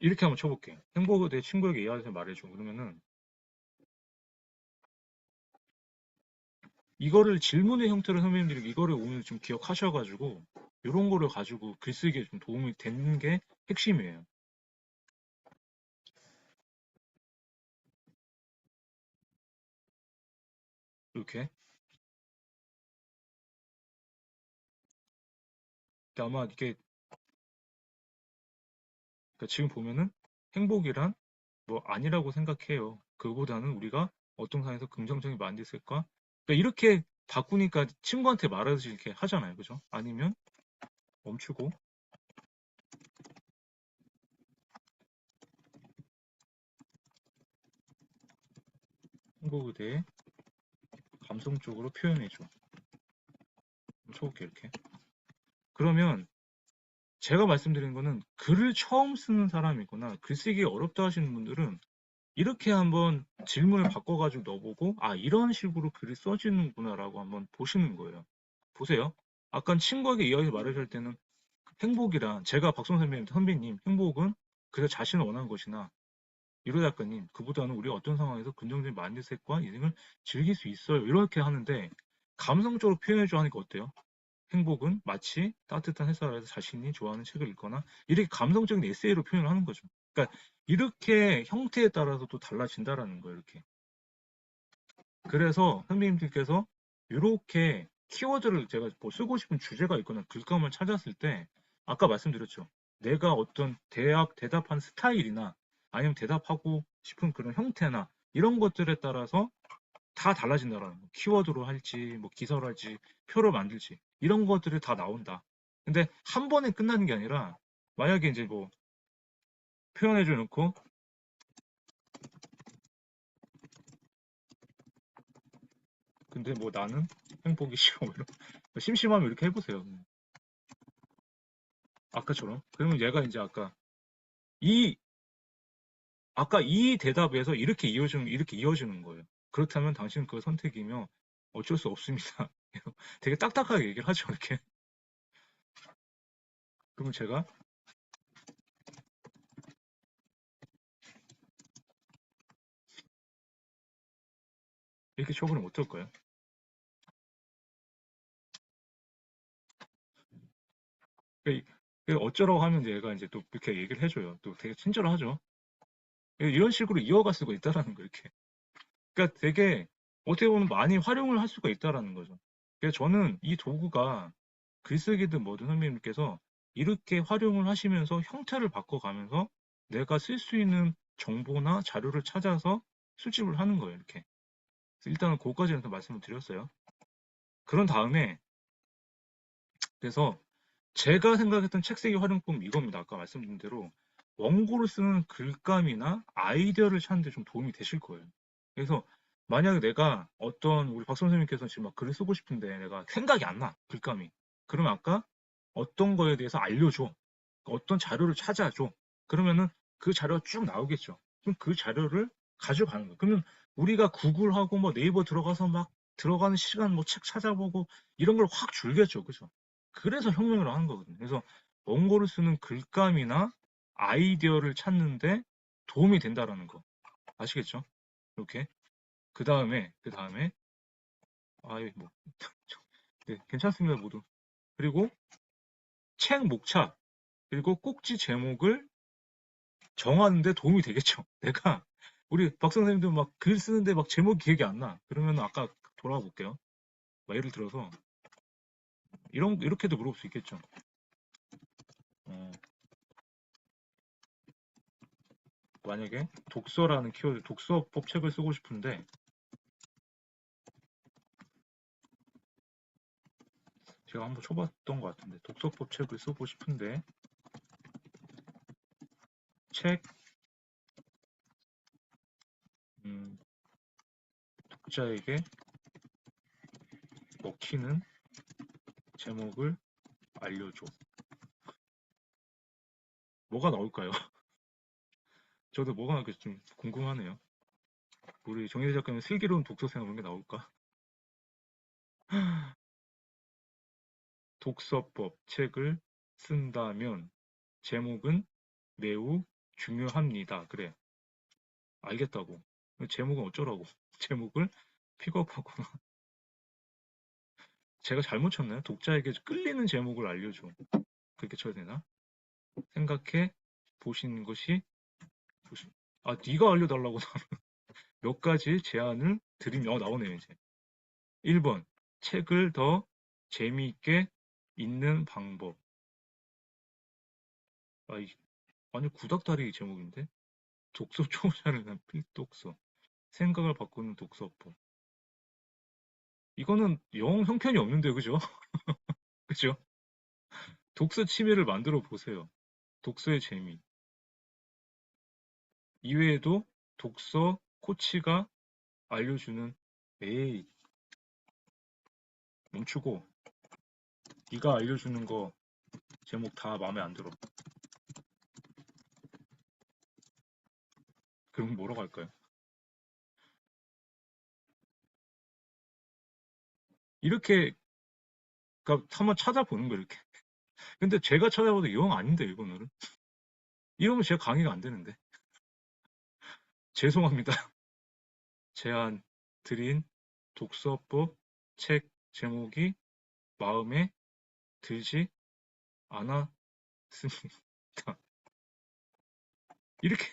S1: 이렇게 한번 쳐볼게요. 행복에 대해 친구에게 이해해서 말해줘. 그러면은 이거를 질문의 형태로 선배님들이 이거를 오늘 좀 기억하셔가지고 이런 거를 가지고 글쓰기에 좀 도움이 되는 게 핵심이에요. 이렇게. 아마 이게 그러니까 지금 보면은 행복이란 뭐 아니라고 생각해요. 그보다는 우리가 어떤 상황에서 긍정적인 마인드 있을까? 그러니까 이렇게 바꾸니까 친구한테 말하듯이 이렇게 하잖아요. 그죠? 아니면 멈추고 행복에 감성적으로 표현해줘. 쳐볼게 이렇게. 그러면 제가 말씀드린 거는 글을 처음 쓰는 사람이거나 글쓰기 어렵다 하시는 분들은 이렇게 한번 질문을 바꿔가지고 넣어보고 아 이런 식으로 글이 써지는구나라고 한번 보시는 거예요. 보세요. 아까 친구에게 이야기 말하실 때는 행복이란 제가 박성 선배님 행복은 그저 자신을 원하는 것이나 이로 작가님 그보다는 우리가 어떤 상황에서 긍정적인 마인드셋과 인생을 즐길 수 있어요. 이렇게 하는데 감성적으로 표현해줘 하니까 어때요? 행복은 마치 따뜻한 햇살 아래서 자신이 좋아하는 책을 읽거나 이렇게 감성적인 에세이로 표현을 하는 거죠. 그러니까 이렇게 형태에 따라서 또 달라진다라는 거예요. 이렇게. 그래서 선생님들께서 이렇게 키워드를 제가 뭐 쓰고 싶은 주제가 있거나 글감을 찾았을 때 아까 말씀드렸죠. 내가 어떤 대답한 스타일이나 아니면 대답하고 싶은 그런 형태나 이런 것들에 따라서 다 달라진다라는 거. 키워드로 할지, 뭐 기사로 할지, 표로 만들지 이런 것들이 다 나온다. 근데 한 번에 끝나는 게 아니라 만약에 이제 뭐 표현해줘 놓고 근데 뭐 나는 행복이 싫어 뭐 이런 심심하면 이렇게 해보세요. 아까처럼. 그러면 얘가 이제 이 아까 이 대답에서 이렇게 이어지는 거예요. 그렇다면 당신은 그 선택이며 어쩔 수 없습니다. 되게 딱딱하게 얘기를 하죠 이렇게. 그러면 제가 이렇게 쳐보면 어떨까요? 어쩌라고 하면 얘가 이제 또 이렇게 얘기를 해줘요. 또 되게 친절하죠. 이런 식으로 이어갈 수가 있다라는 거 이렇게. 그러니까 되게 어떻게 보면 많이 활용을 할 수가 있다라는 거죠. 그래서 저는 이 도구가 글쓰기든 뭐든 선생님께서 이렇게 활용을 하시면서 형태를 바꿔가면서 내가 쓸 수 있는 정보나 자료를 찾아서 수집을 하는 거예요. 이렇게. 그래서 일단은 그거까지는 말씀을 드렸어요. 그런 다음에 그래서 제가 생각했던 책쓰기 활용법 이겁니다. 아까 말씀드린 대로 원고를 쓰는 글감이나 아이디어를 찾는 데 좀 도움이 되실 거예요. 그래서 만약에 내가 어떤 우리 박 선생님께서 지금 막 글을 쓰고 싶은데 내가 생각이 안 나, 글감이. 그러면 아까 어떤 거에 대해서 알려줘. 어떤 자료를 찾아줘. 그러면은 그 자료가 쭉 나오겠죠. 그럼 그 자료를 가져가는 거예요. 그러면 우리가 구글하고 뭐 네이버 들어가서 막 들어가는 시간 뭐 책 찾아보고 이런 걸 확 줄겠죠. 그죠? 그래서 혁명을 하는 거거든요. 그래서 원고를 쓰는 글감이나 아이디어를 찾는데 도움이 된다라는 거. 아시겠죠? 이렇게. 그 다음에, 아이, 뭐, 네, 괜찮습니다, 모두. 그리고 책 목차, 그리고 꼭지 제목을 정하는데 도움이 되겠죠. 내가, 우리 박 선생님도 막 글 쓰는데 막 제목 기억이 안 나. 그러면 아까 돌아와 볼게요. 막 예를 들어서, 이렇게도 물어볼 수 있겠죠. 어, 만약에 독서라는 키워드, 독서법 책을 쓰고 싶은데, 제가 한번 쳐봤던 것 같은데 독서법 책을 쓰고 싶은데 책 독자에게 먹히는 제목을 알려줘. 뭐가 나올까요? 저도 뭐가 나올지 좀 궁금하네요. 우리 정혜대 작가님 슬기로운 독서 생활 이런 게 나올까? 독서법 책을 쓴다면 제목은 매우 중요합니다. 그래, 알겠다고. 제목은 어쩌라고? 제목을 픽업하거나 제가 잘못 쳤나요? 독자에게 끌리는 제목을 알려줘. 그렇게 쳐야 되나? 생각해 보시는 것이 네가 알려달라고 몇 가지 제안을 드리며 나오네요, 이제. 1번, 책을 더 재미있게 읽는 방법. 아니, 구닥다리 제목인데? 독서 초보자를 위한 필독서. 생각을 바꾸는 독서법. 이거는 영 형편이 없는데, 그죠? 그죠? 독서 취미를 만들어 보세요. 독서의 재미. 이외에도 독서 코치가 알려주는 에이 멈추고 네가 알려주는 거 제목 다 마음에 안 들어. 그럼 뭐라고 할까요? 이렇게 그러니까 한번 찾아보는 거 이렇게. 근데 제가 찾아봐도 영 아닌데 이거는. 이러면 제가 강의가 안 되는데. 죄송합니다. 제안 드린 독서법 책 제목이 마음에 들지 않았습니다. 이렇게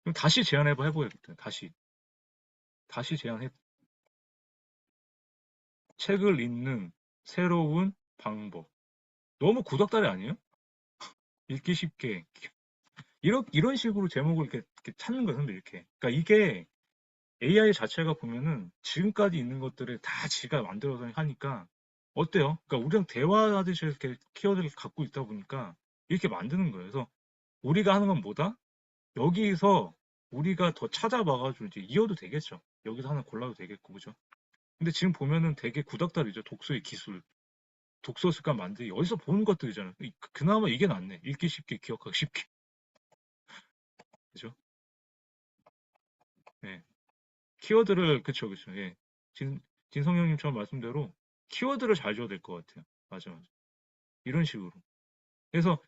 S1: 그럼 다시 해보겠다. 다시 제안해 책을 읽는 새로운 방법. 너무 구닥다리 아니에요? 읽기 쉽게 이런 식으로 제목을 이렇게 찾는 거예요, 선배 이렇게. 그러니까 이게 AI 자체가 보면은 지금까지 있는 것들을 다 지가 만들어서 하니까 어때요? 그러니까 우리랑 대화하듯이 이렇게 키워드를 갖고 있다 보니까 이렇게 만드는 거예요. 그래서 우리가 하는 건 뭐다? 여기서 우리가 더 찾아봐가지고 이제 이어도 되겠죠. 여기서 하나 골라도 되겠고, 그죠? 근데 지금 보면은 되게 구닥다리죠. 독서의 기술, 독서 습관 만들기. 어디서 보는 것들이잖아요. 그나마 이게 낫네. 읽기 쉽게, 기억하기 쉽게. 그죠? 네. 키워드를, 그쵸, 그쵸. 예. 진성형님처럼 말씀대로 키워드를 잘 줘야 될 것 같아요. 맞아, 맞아. 이런 식으로. 그래서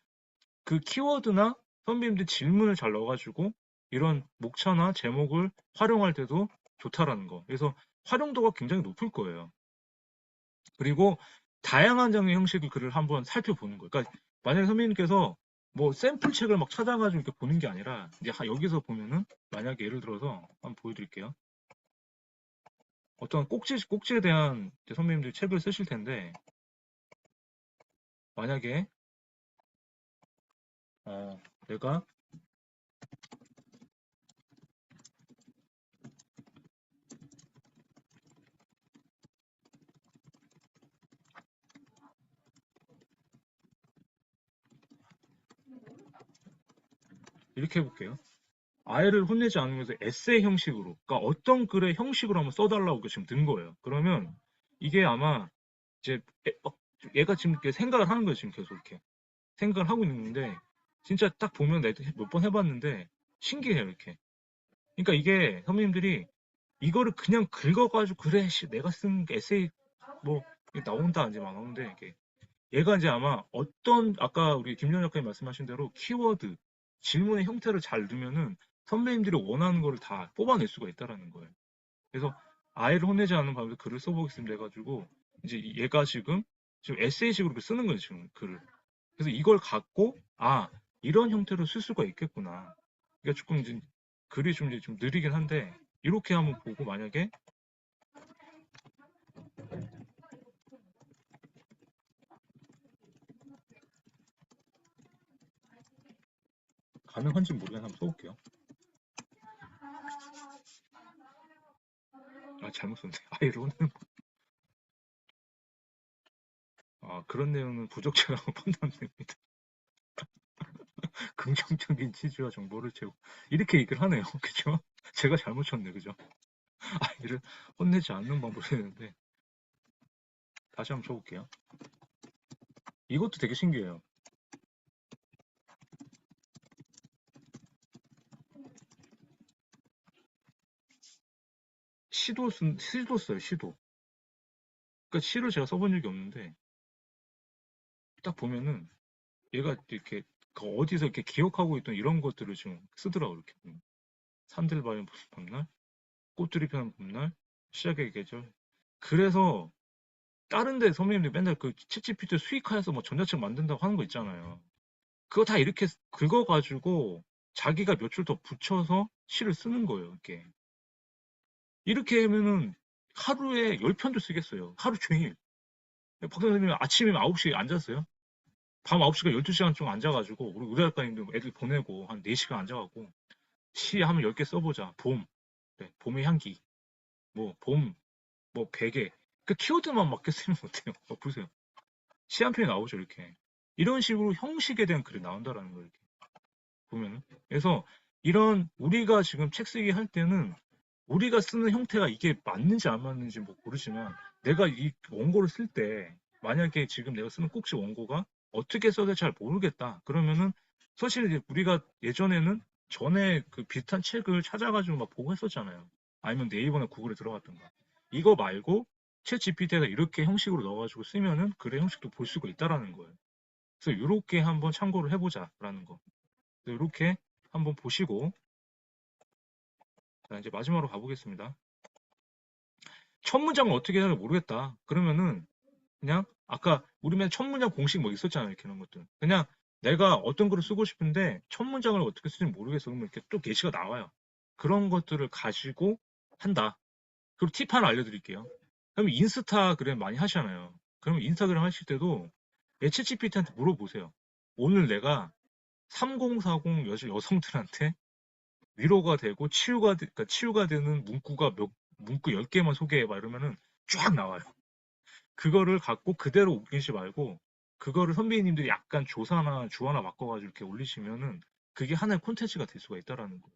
S1: 그 키워드나 선배님들 질문을 잘 넣어가지고 이런 목차나 제목을 활용할 때도 좋다라는 거. 그래서 활용도가 굉장히 높을 거예요. 그리고 다양한 장르의 형식의 글을 한번 살펴보는 거예요. 그러니까 만약에 선배님께서 뭐 샘플 책을 막 찾아가지고 이렇게 보는 게 아니라 이제 여기서 보면은 만약에 예를 들어서 한번 보여드릴게요. 어떤 꼭지에 대한 선배님들이 책을 쓰실 텐데 만약에 내가 이렇게 해볼게요. 아이를 혼내지 않으면서 에세이 형식으로, 그러니까 어떤 글의 형식으로 한번 써달라고 지금 든 거예요. 그러면 이게 아마 이제 얘가 지금 이렇게 생각을 하는 거예요. 지금 계속 이렇게 생각을 하고 있는데 진짜 딱 보면 내가 몇 번 해봤는데 신기해요. 이렇게. 그러니까 이게 선배님들이 이거를 그냥 긁어가지고 그래 내가 쓴 에세이 뭐 나온다 이제 막 나오는데 이게 얘가 이제 아마 어떤 아까 우리 김정 작가님 말씀하신 대로 키워드 질문의 형태를 잘 넣으면은 선배님들이 원하는 거를 다 뽑아낼 수가 있다라는 거예요. 그래서 아이를 혼내지 않는 방법에서 글을 써보겠습니다 해가지고 이제 얘가 지금 에세이식으로 이렇게 쓰는 거예요 지금 글을. 그래서 이걸 갖고 이런 형태로 쓸 수가 있겠구나. 그러니까 조금 이제 글이 좀 이제 좀 느리긴 한데 이렇게 한번 보고 만약에 가능한지 모르겠는데 한번 써볼게요. 잘못 썼네. 아이를 혼내는 그런 내용은 부적절하고 판단됩니다. 긍정적인 취지와 정보를 채우고 이렇게 얘기를 하네요. 그죠? 제가 잘못 쳤네. 그죠? 아이를 혼내지 않는 방법이 되는데 다시 한번 쳐볼게요. 이것도 되게 신기해요. 시도 써요. 시도. 그러니까 시를 제가 써본 적이 없는데 딱 보면은 얘가 이렇게 어디서 이렇게 기억하고 있던 이런 것들을 지금 쓰더라고 이렇게. 산들 바른 봄날, 꽃들이 피는 봄날, 시작의 계절. 그래서 다른 데 선배님들 맨날 그 챗GPT 수익화해서 뭐 전자책 만든다고 하는 거 있잖아요. 그거 다 이렇게 긁어가지고 자기가 몇 줄 더 붙여서 시를 쓰는 거예요, 이렇게. 이렇게 하면은 하루에 10편도 쓰겠어요. 하루 종일. 박 선생님이 아침에 9시에 앉았어요. 밤 9시간 12시간 좀 앉아가지고, 우리 의대 작가님들 애들 보내고 한 4시간 앉아가고, 시 하면 10개 써보자. 봄. 네, 봄의 향기. 봄, 베개. 그 키워드만 맞게 쓰면 어때요? 보세요. 시 한 편이 나오죠, 이렇게. 이런 식으로 형식에 대한 글이 나온다라는 거예요. 이렇게 보면은. 그래서 이런 우리가 지금 책 쓰기 할 때는 우리가 쓰는 형태가 이게 맞는지 안 맞는지 뭐 모르지만 내가 이 원고를 쓸 때 만약에 지금 내가 쓰는 꼭지 원고가 어떻게 써야 될지 잘 모르겠다. 그러면은 사실 이제 우리가 예전에는 전에 그 비슷한 책을 찾아가지고 막 보고 했었잖아요. 아니면 네이버나 구글에 들어갔던가. 이거 말고 챗 GPT에다 이렇게 형식으로 넣어가지고 쓰면은 글의 형식도 볼 수가 있다라는 거예요. 그래서 이렇게 한번 참고를 해보자라는 거. 이렇게 한번 보시고 자, 이제 마지막으로 가보겠습니다. 첫 문장을 어떻게 해야 할지 모르겠다. 그러면은 그냥 아까 우리 맨 첫 문장 공식 뭐 있었잖아요. 이렇게 이런 것들. 그냥 내가 어떤 글을 쓰고 싶은데 첫 문장을 어떻게 쓸지 모르겠어. 그러면 이렇게 또 예시가 나와요. 그런 것들을 가지고 한다. 그리고 팁 하나 알려드릴게요. 그럼 인스타그램 많이 하시잖아요. 그러면 인스타그램 하실 때도 챗GPT한테 물어보세요. 오늘 내가 3040 여성들한테 위로가 되고 그러니까 치유가 되는 문구 10개만 소개해봐. 이러면은 쫙 나와요. 그거를 갖고 그대로 옮기지 말고 그거를 선배님들이 약간 조사나 주어나 바꿔가지고 이렇게 올리시면은 그게 하나의 콘텐츠가 될 수가 있다라는 거예요.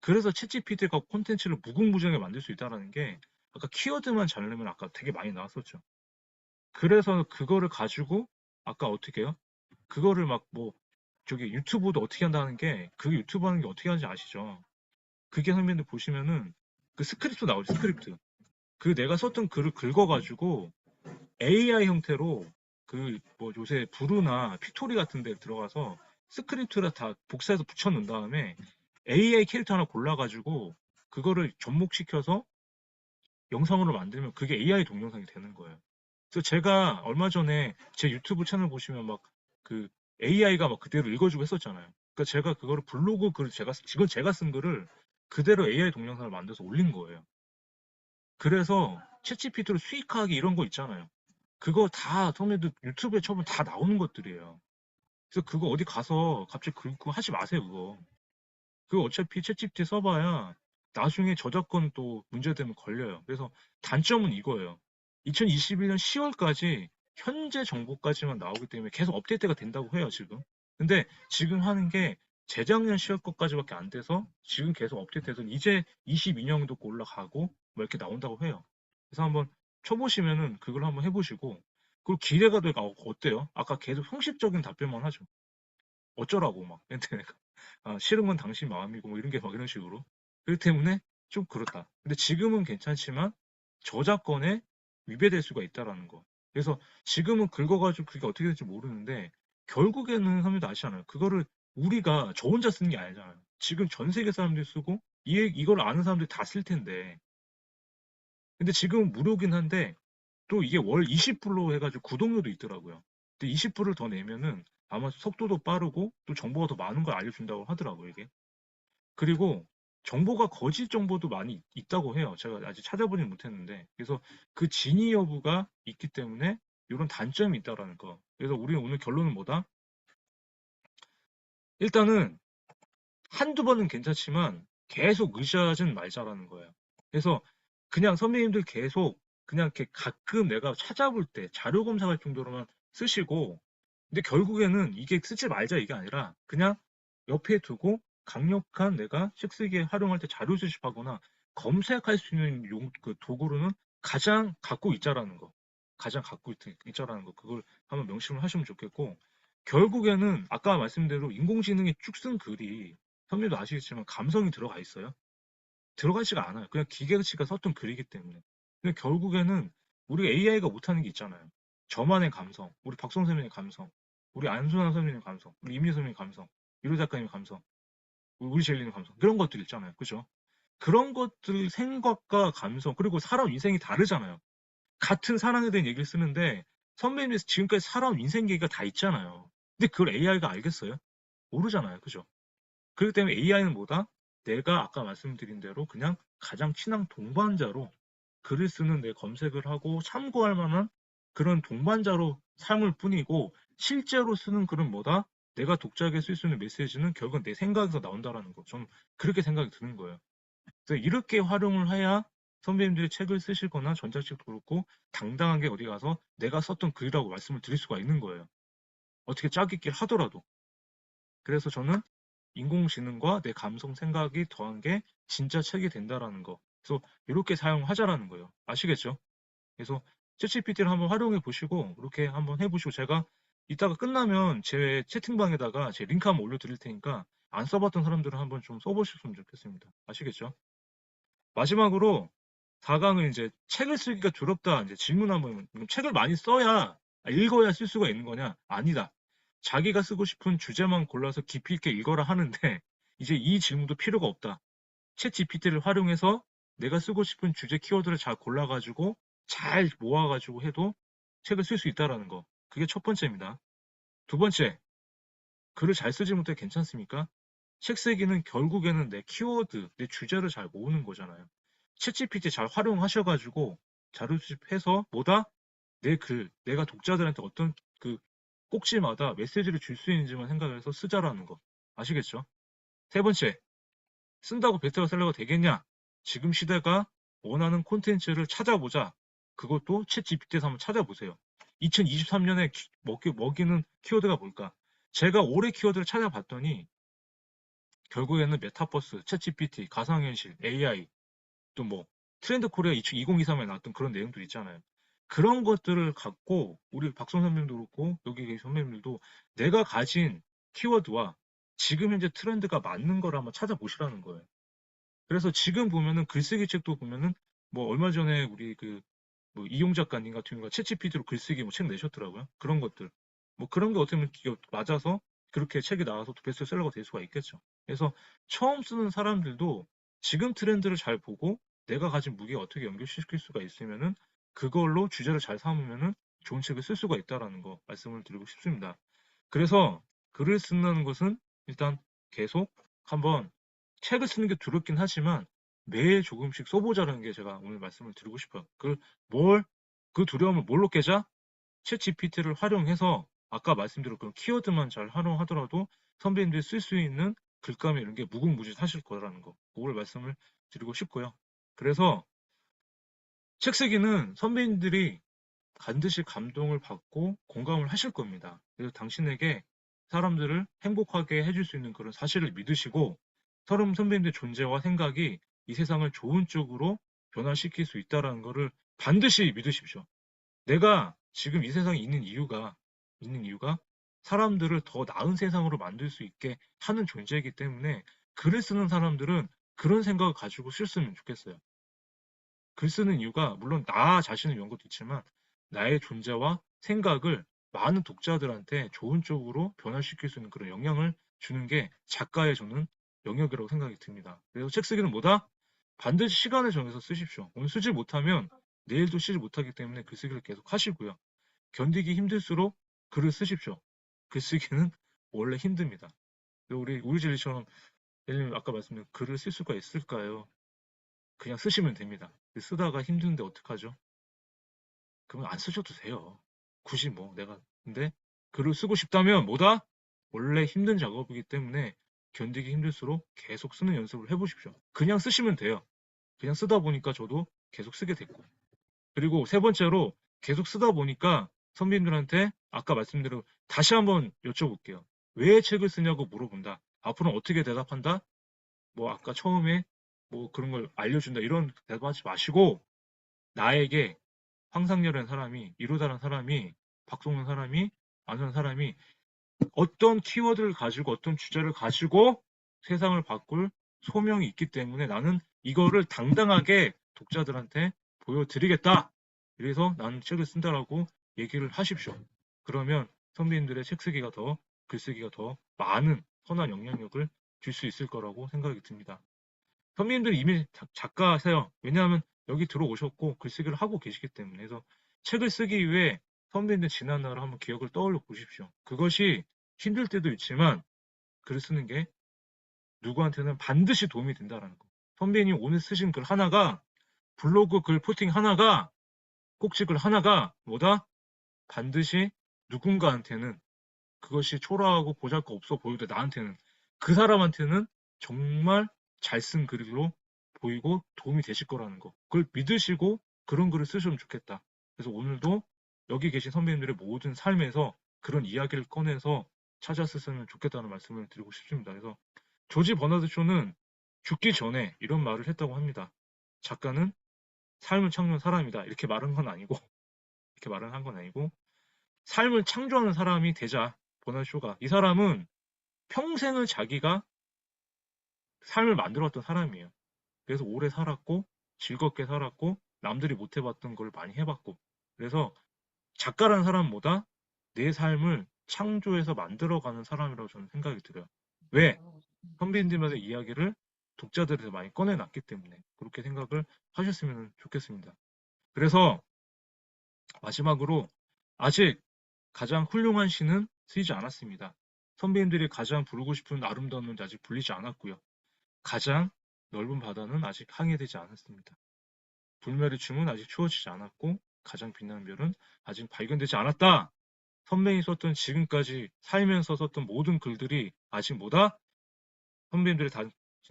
S1: 그래서 챗GPT가 콘텐츠를 무궁무진하게 만들 수 있다라는 게 아까 키워드만 잘 넣으면 아까 되게 많이 나왔었죠. 그래서 그거를 가지고 아까 어떻게 해요? 그거를 막 뭐 저기 유튜브도 어떻게 한다는 게 그 유튜브 하는 게 어떻게 하는지 아시죠? 그게 선배님들 보시면은 그 스크립트 나오죠, 스크립트. 그 내가 썼던 글을 긁어가지고 AI 형태로 그 뭐 요새 브루나 픽토리 같은 데 들어가서 스크립트를 다 복사해서 붙여놓은 다음에 AI 캐릭터 하나 골라가지고 그거를 접목시켜서 영상으로 만들면 그게 AI 동영상이 되는 거예요. 그래서 제가 얼마 전에 제 유튜브 채널 보시면 막 그 AI가 막 그대로 읽어주고 했었잖아요. 그러니까 제가 그거를 블로그 글 지금 제가 쓴 글을 그대로 AI 동영상을 만들어서 올린 거예요. 그래서 챗GPT로 수익하기 이런 거 있잖아요. 그거 다 선배들 유튜브에 쳐보면 다 나오는 것들이에요. 그래서 그거 어디 가서 갑자기 그거 하지 마세요, 그거. 그거 어차피 챗GPT 써봐야 나중에 저작권 또 문제되면 걸려요. 그래서 단점은 이거예요. 2021년 10월까지 현재 정보까지만 나오기 때문에 계속 업데이트가 된다고 해요, 지금. 근데 지금 하는 게 재작년 10월 것까지밖에 안 돼서 지금 계속 업데이트해서 이제 22년도 올라가고 뭐 이렇게 나온다고 해요. 그래서 한번 쳐보시면은 그걸 한번 해보시고 그리고 기대가 되가 어때요? 아까 계속 형식적인 답변만 하죠. 어쩌라고 막 근데 내가 아, 싫은 건 당신 마음이고 뭐 이런 게 막 이런 식으로 그렇기 때문에 좀 그렇다. 근데 지금은 괜찮지만 저작권에 위배될 수가 있다라는 거. 그래서 지금은 긁어가지고 그게 어떻게 될지 모르는데 결국에는 선생님도 아시잖아요. 그거를 우리가 저 혼자 쓰는 게 아니잖아요. 지금 전 세계 사람들이 쓰고 이걸 아는 사람들이 다 쓸 텐데 근데 지금은 무료긴 한데 또 이게 월 20불로 해가지고 구독료도 있더라고요. 근데 20불을 더 내면은 아마 속도도 빠르고 또 정보가 더 많은 걸 알려준다고 하더라고요, 이게. 그리고 정보가 거짓 정보도 많이 있다고 해요. 제가 아직 찾아보진 못했는데. 그래서 그 진위 여부가 있기 때문에 이런 단점이 있다라는 거. 그래서 우리는 오늘 결론은 뭐다? 일단은 한두 번은 괜찮지만 계속 의지하진 말자라는 거예요. 그래서 그냥 선배님들 계속 그냥 이렇게 가끔 내가 찾아볼 때 자료 검색할 정도로만 쓰시고 근데 결국에는 이게 쓰지 말자 이게 아니라 그냥 옆에 두고 강력한 내가 식쓰기에 활용할 때 자료 수집하거나 검색할 수 있는 그 도구로는 가장 갖고 있자라는 거. 가장 갖고 있자라는 거. 그걸 한번 명심을 하시면 좋겠고 결국에는 아까 말씀대로 인공지능이 쭉 쓴 글이 선생님도 아시겠지만 감성이 들어가 있어요? 들어가지가 않아요. 그냥 기계치가 썼던 글이기 때문에. 근데 결국에는 우리 AI가 못하는 게 있잖아요. 저만의 감성, 우리 박성 선생님의 감성, 우리 안순환 선생님의 감성, 우리 임리 선생님의 감성, 유로 작가님의 감성, 우리 젤리의 감성 그런 것들 있잖아요. 그죠? 그런 것들 생각과 감성 그리고 사람 인생이 다르잖아요. 같은 사랑에 대한 얘기를 쓰는데 선배님이 지금까지 살아온 인생 얘기가 다 있잖아요. 근데 그걸 AI가 알겠어요? 모르잖아요. 그죠? 그렇기 때문에 AI는 뭐다? 내가 아까 말씀드린 대로 그냥 가장 친한 동반자로 글을 쓰는 데 검색을 하고 참고할 만한 그런 동반자로 삼을 뿐이고 실제로 쓰는 글은 뭐다? 내가 독자에게 쓸 수 있는 메시지는 결국은 내 생각에서 나온다라는 거. 저는 그렇게 생각이 드는 거예요. 그래서 이렇게 활용을 해야 선배님들이 책을 쓰시거나 전자책도 그렇고 당당하게 어디 가서 내가 썼던 글이라고 말씀을 드릴 수가 있는 거예요. 어떻게 짜깁기를 하더라도. 그래서 저는 인공지능과 내 감성 생각이 더한 게 진짜 책이 된다라는 거. 그래서 이렇게 사용하자라는 거예요. 아시겠죠? 그래서 챗GPT를 한번 활용해 보시고 이렇게 한번 해보시고 제가 이따가 끝나면 제 채팅방에다가 제 링크 한번 올려드릴 테니까 안 써봤던 사람들은 한번 좀 써보셨으면 좋겠습니다. 아시겠죠? 마지막으로 4강은 이제 책을 쓰기가 두렵다. 이제 질문 한번, 책을 많이 써야, 읽어야 쓸 수가 있는 거냐? 아니다. 자기가 쓰고 싶은 주제만 골라서 깊이 있게 읽어라 하는데, 이제 이 질문도 필요가 없다. 챗 GPT를 활용해서 내가 쓰고 싶은 주제 키워드를 잘 골라가지고, 잘 모아가지고 해도 책을 쓸 수 있다라는 거. 그게 첫 번째입니다. 두 번째, 글을 잘 쓰지 못해 괜찮습니까? 책 쓰기는 결국에는 내 키워드, 내 주제를 잘 모으는 거잖아요. 챗GPT 잘 활용하셔가지고 자료 수집해서 뭐다? 내 글, 내가 독자들한테 어떤 그 꼭지마다 메시지를 줄 수 있는지만 생각해서 쓰자라는 거. 아시겠죠? 세 번째, 쓴다고 베스트셀러가 되겠냐? 지금 시대가 원하는 콘텐츠를 찾아보자. 그것도 챗GPT에서 한번 찾아보세요. 2023년에 먹이는 키워드가 뭘까? 제가 올해 키워드를 찾아봤더니 결국에는 메타버스, 챗GPT, 가상현실, AI, 또 뭐 트렌드 코리아 2023에 나왔던 그런 내용들 있잖아요. 그런 것들을 갖고 우리 박성 선배님도 그렇고 여기 계신 선배님들도 내가 가진 키워드와 지금 현재 트렌드가 맞는 걸 한번 찾아보시라는 거예요. 그래서 지금 보면은 글쓰기 책도 보면은 뭐 얼마 전에 우리 뭐 이용 작가님 같은 경우가 챗GPT로 글쓰기 뭐 책 내셨더라고요. 그런 것들. 뭐 그런 게 어떻게 보면 맞아서 그렇게 책이 나와서 베스트셀러가 될 수가 있겠죠. 그래서 처음 쓰는 사람들도 지금 트렌드를 잘 보고 내가 가진 무게에 어떻게 연결시킬 수가 있으면은 그걸로 주제를 잘 삼으면은 좋은 책을 쓸 수가 있다라는 거 말씀을 드리고 싶습니다. 그래서 글을 쓴다는 것은 일단 계속 한번 책을 쓰는 게 두렵긴 하지만 매일 조금씩 써보자는 게 제가 오늘 말씀을 드리고 싶어요. 그 두려움을 뭘로 깨자? 챗 GPT를 활용해서 아까 말씀드린 그런 키워드만 잘 활용하더라도 선배님들이 쓸 수 있는 글감이 이런 게 무궁무진하실 거라는 거. 그걸 말씀을 드리고 싶고요. 그래서 책 쓰기는 선배님들이 반드시 감동을 받고 공감을 하실 겁니다. 그래서 당신에게 사람들을 행복하게 해줄 수 있는 그런 사실을 믿으시고 서름 선배님들 존재와 생각이 이 세상을 좋은 쪽으로 변화시킬 수 있다는 것을 반드시 믿으십시오. 내가 지금 이 세상에 있는 이유가 사람들을 더 나은 세상으로 만들 수 있게 하는 존재이기 때문에 글을 쓰는 사람들은 그런 생각을 가지고 썼으면 좋겠어요. 글 쓰는 이유가 물론 나 자신을 위한 것도 있지만 나의 존재와 생각을 많은 독자들한테 좋은 쪽으로 변화시킬 수 있는 그런 영향을 주는 게 작가의 저는 영역이라고 생각이 듭니다. 그래서 책 쓰기는 뭐다? 반드시 시간을 정해서 쓰십시오. 오늘 쓰지 못하면 내일도 쓰지 못하기 때문에 글쓰기를 계속 하시고요. 견디기 힘들수록 글을 쓰십시오. 글쓰기는 원래 힘듭니다. 우리 우리젤리처럼 예를 들면 아까 말씀드린 글을 쓸 수가 있을까요? 그냥 쓰시면 됩니다. 쓰다가 힘든데 어떡하죠? 그러면 안 쓰셔도 돼요. 굳이 뭐 내가 근데 글을 쓰고 싶다면 뭐다? 원래 힘든 작업이기 때문에 견디기 힘들수록 계속 쓰는 연습을 해보십시오. 그냥 쓰시면 돼요. 그냥 쓰다 보니까 저도 계속 쓰게 됐고. 그리고 세 번째로 계속 쓰다 보니까 선배님들한테 아까 말씀드린 다시 한번 여쭤볼게요. 왜 책을 쓰냐고 물어본다. 앞으로는 어떻게 대답한다? 뭐 아까 처음에 뭐 그런 걸 알려준다. 이런 대답하지 마시고 나에게 황상렬이라는 사람이, 이루다라는 사람이, 박성훈 사람이, 안현 사람이 어떤 키워드를 가지고 어떤 주제를 가지고 세상을 바꿀 소명이 있기 때문에 나는 이거를 당당하게 독자들한테 보여드리겠다. 그래서 나는 책을 쓴다라고 얘기를 하십시오. 그러면 선배님들의 책 쓰기가 더, 글쓰기가 더 많은 선한 영향력을 줄 수 있을 거라고 생각이 듭니다. 선배님들이 이미 작가세요. 왜냐하면 여기 들어오셨고 글쓰기를 하고 계시기 때문에. 그래서 책을 쓰기 위해 선배님들 지난 날을 한번 기억을 떠올려 보십시오. 그것이 힘들 때도 있지만 글 쓰는 게 누구한테는 반드시 도움이 된다는 거. 선배님 오늘 쓰신 글 하나가 블로그 글 포팅 하나가 꼭지글 하나가 뭐다? 반드시 누군가한테는 그것이 초라하고 보잘것없어 보여도 나한테는 그 사람한테는 정말 잘 쓴 글로 보이고 도움이 되실 거라는 거. 그걸 믿으시고 그런 글을 쓰시면 좋겠다. 그래서 오늘도 여기 계신 선배님들의 모든 삶에서 그런 이야기를 꺼내서 찾았으면 좋겠다는 말씀을 드리고 싶습니다. 그래서 조지 버나드 쇼는 죽기 전에 이런 말을 했다고 합니다. 작가는 삶을 창조한 사람이다. 이렇게 말한 건 아니고, 이렇게 말을 한 건 아니고, 삶을 창조하는 사람이 되자, 버나드 쇼가. 이 사람은 평생을 자기가 삶을 만들었던 사람이에요. 그래서 오래 살았고, 즐겁게 살았고, 남들이 못 해봤던 걸 많이 해봤고. 그래서 작가라는 사람보다 내 삶을 창조해서 만들어가는 사람이라고 저는 생각이 들어요. 왜? 선비님들의 이야기를 독자들에게 많이 꺼내놨기 때문에 그렇게 생각을 하셨으면 좋겠습니다. 그래서 마지막으로 아직 가장 훌륭한 시는 쓰이지 않았습니다. 선배님들이 가장 부르고 싶은 아름다운 노래 아직 불리지 않았고요. 가장 넓은 바다는 아직 항해되지 않았습니다. 불멸의 춤은 아직 추어지지 않았고 가장 빛나는 별은 아직 발견되지 않았다. 선배님이 썼던 지금까지 살면서 썼던 모든 글들이 아직 뭐다? 선배님들의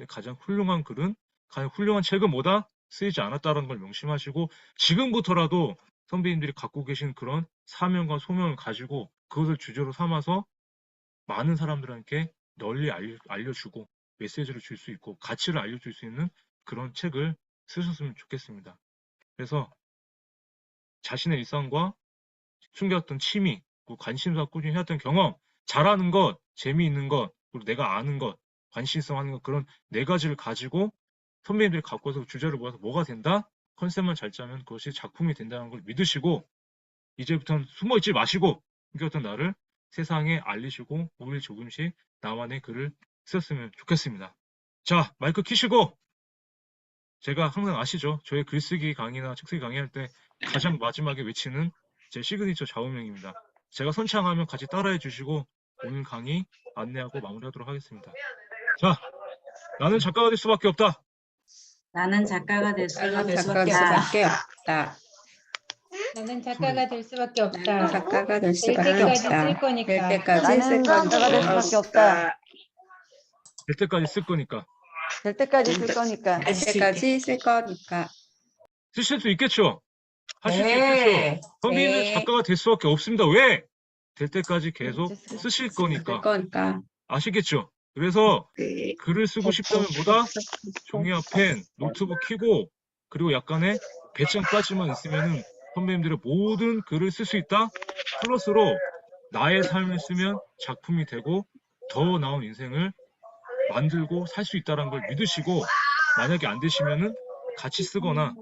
S1: 가장 훌륭한 글은 가장 훌륭한 책은 뭐다? 쓰이지 않았다는 걸 명심하시고 지금부터라도 선배님들이 갖고 계신 그런 사명과 소명을 가지고 그것을 주제로 삼아서 많은 사람들에게 널리 알려주고 메시지를 줄 수 있고 가치를 알려줄 수 있는 그런 책을 쓰셨으면 좋겠습니다. 그래서 자신의 일상과 숨겼던 취미, 관심사 꾸준히 해왔던 경험, 잘하는 것, 재미있는 것, 그리고 내가 아는 것, 관심성 하는 것, 그런 네 가지를 가지고 선배님들이 갖고 와서 주제를 모아서 뭐가 된다? 컨셉만 잘 짜면 그것이 작품이 된다는 걸 믿으시고 이제부터는 숨어있지 마시고 숨겼던 나를 세상에 알리시고 오늘 조금씩 나만의 글을 쓰셨으면 좋겠습니다. 자, 마이크 키시고 제가 항상 아시죠? 저의 글쓰기 강의나 책쓰기 강의할 때 가장 마지막에 외치는 제 시그니처 좌우명입니다. 제가 선창하면 같이 따라해 주시고 오늘 강의 안내하고 마무리하도록 하겠습니다. 자, 나는 작가가 될 수밖에 없다.
S2: 나는 작가가 될 수밖에
S3: 작가가 될
S2: 없다.
S3: 수밖에 없다.
S4: 나는 작가가 될 수밖에 없다.
S3: 나는 작가가 될
S4: 될
S3: 수밖에
S4: 때까지 쓸
S3: 없다.
S4: 거니까.
S3: 될 때까지
S5: 나는
S3: 쓸
S5: 작가가 될
S3: 거니까.
S5: 수밖에 없다.
S1: 될 때까지 쓸 거니까.
S5: 될 때까지 쓸 거니까.
S3: 될 때까지 쓸 거니까.
S1: 쓰실 수 있겠죠? 하실 수
S3: 네.
S1: 있겠죠? 선비는
S3: 네.
S1: 작가가 될 수밖에 없습니다. 왜? 될 때까지 계속 쓰실
S3: 쓸
S1: 거니까.
S3: 거니까.
S1: 아시겠죠? 그래서
S3: 네.
S1: 글을 쓰고 싶다면 뭐다? 종이와 펜, 노트북 켜고 그리고 약간의 배짱까지만 있으면은 선배님들의 모든 글을 쓸 수 있다? 플러스로 나의 삶을 쓰면 작품이 되고 더 나은 인생을 만들고 살 수 있다는 걸 믿으시고 만약에 안 되시면은 같이 쓰거나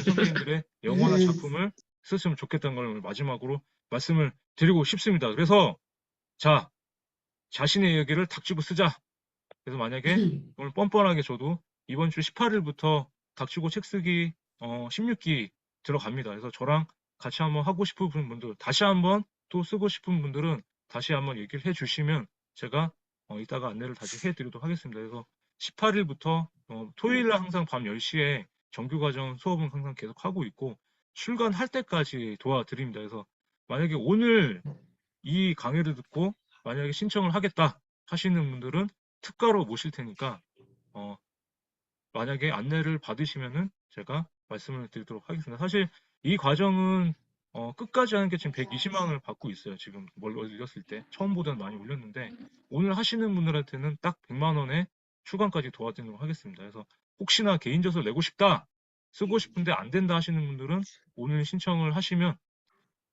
S1: 선배님들의 영원한 작품을 쓰시면 좋겠다는 걸 마지막으로 말씀을 드리고 싶습니다. 그래서 자, 자신의 얘기를 닥치고 쓰자. 그래서 만약에 오늘 뻔뻔하게 저도 이번 주 18일부터 닥치고 책 쓰기 16기 들어갑니다. 그래서 저랑 같이 한번 하고 싶은 분들, 다시 한번 또 쓰고 싶은 분들은 다시 한번 얘기를 해주시면 제가 이따가 안내를 다시 해드리도록 하겠습니다. 그래서 18일부터 토요일날 항상 밤 10시에 정규과정 수업은 항상 계속 하고 있고 출간할 때까지 도와드립니다. 그래서 만약에 오늘 이 강의를 듣고 만약에 신청을 하겠다 하시는 분들은 특가로 모실 테니까 만약에 안내를 받으시면은 제가 말씀을 드리도록 하겠습니다. 사실 이 과정은 끝까지 하는 게 지금 120만 원을 받고 있어요. 지금 뭘 올렸을 때 처음보다는 많이 올렸는데 오늘 하시는 분들한테는 딱 100만 원의 출간까지 도와드리도록 하겠습니다. 그래서 혹시나 개인 저서 내고 싶다 쓰고 싶은데 안 된다 하시는 분들은 오늘 신청을 하시면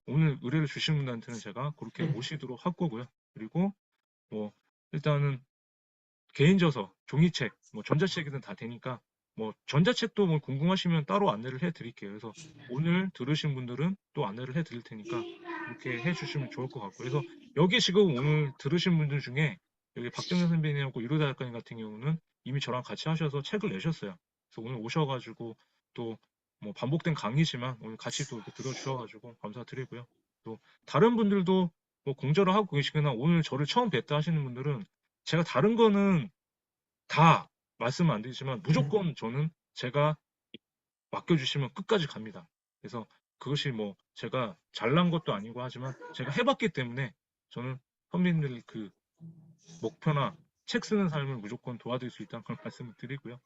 S1: 오늘 의뢰를 주신 분들한테는 제가 그렇게 모시도록 할 거고요. 그리고 뭐 일단은 개인 저서, 종이책, 뭐 전자책이든 다 되니까 뭐 전자책도 뭐 궁금하시면 따로 안내를 해드릴게요. 그래서 오늘 들으신 분들은 또 안내를 해드릴 테니까 그렇게 해주시면 좋을 것 같고 그래서 여기 지금 오늘 들으신 분들 중에 여기 박정현 선배님하고 이로다 작가님 같은 경우는 이미 저랑 같이 하셔서 책을 내셨어요. 그래서 오늘 오셔가지고 또 뭐 반복된 강의지만 오늘 같이 또 이렇게 들어주셔가지고 감사드리고요. 또 다른 분들도 뭐 공저를 하고 계시거나 오늘 저를 처음 뵀다 하시는 분들은 제가 다른 거는 다 말씀은 안 드리지만 무조건 저는 제가 맡겨주시면 끝까지 갑니다. 그래서 그것이 뭐 제가 잘난 것도 아니고 하지만 제가 해봤기 때문에 저는 선배님들 그 목표나 책 쓰는 삶을 무조건 도와드릴 수 있다는 걸 말씀을 드리고요.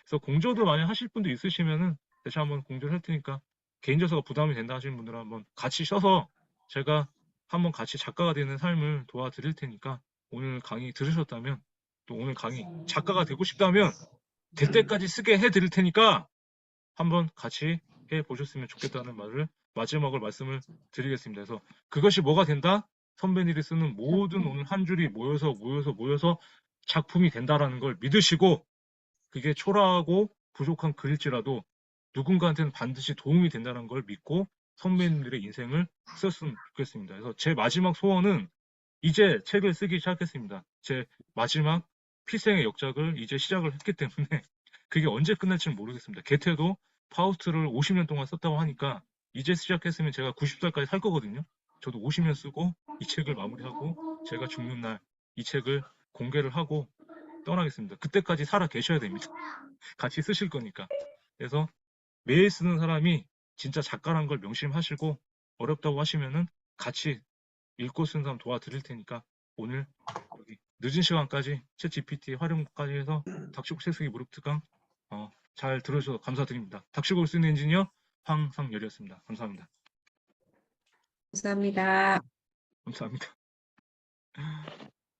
S1: 그래서 공저도 만약 하실 분도 있으시면은 다시 한번 공저를 할 테니까 개인 저서가 부담이 된다 하시는 분들은 한번 같이 써서 제가 한번 같이 작가가 되는 삶을 도와드릴 테니까 오늘 강의 들으셨다면 또 오늘 강의 작가가 되고 싶다면 될 때까지 쓰게 해드릴 테니까 한번 같이 해보셨으면 좋겠다는 말을 마지막으로 말씀을 드리겠습니다. 그래서 그것이 뭐가 된다? 선배님이 쓰는 모든 오늘 한 줄이 모여서 작품이 된다라는 걸 믿으시고 그게 초라하고 부족한 글일지라도 누군가한테는 반드시 도움이 된다는 걸 믿고 선배님들의 인생을 썼으면 좋겠습니다. 그래서 제 마지막 소원은 이제 책을 쓰기 시작했습니다. 제 마지막 필생의 역작을 이제 시작을 했기 때문에 그게 언제 끝날지는 모르겠습니다. 게테도 파우스트를 50년 동안 썼다고 하니까 이제 시작했으면 제가 90살까지 살 거거든요. 저도 50년 쓰고 이 책을 마무리하고 제가 죽는 날 이 책을 공개를 하고 떠나겠습니다. 그때까지 살아 계셔야 됩니다. 같이 쓰실 거니까. 그래서 매일 쓰는 사람이 진짜 작가란 걸 명심하시고 어렵다고 하시면은 같이 읽고 쓰는 사람 도와드릴 테니까 오늘 여기 늦은 시간까지 챗 GPT 활용까지 해서 닥치고 책쓰기 무릎 특강 잘 들어주셔서 감사드립니다. 닥치고 쓰는 엔지니어 황상열이었습니다. 감사합니다.
S3: 감사합니다.
S1: 감사합니다.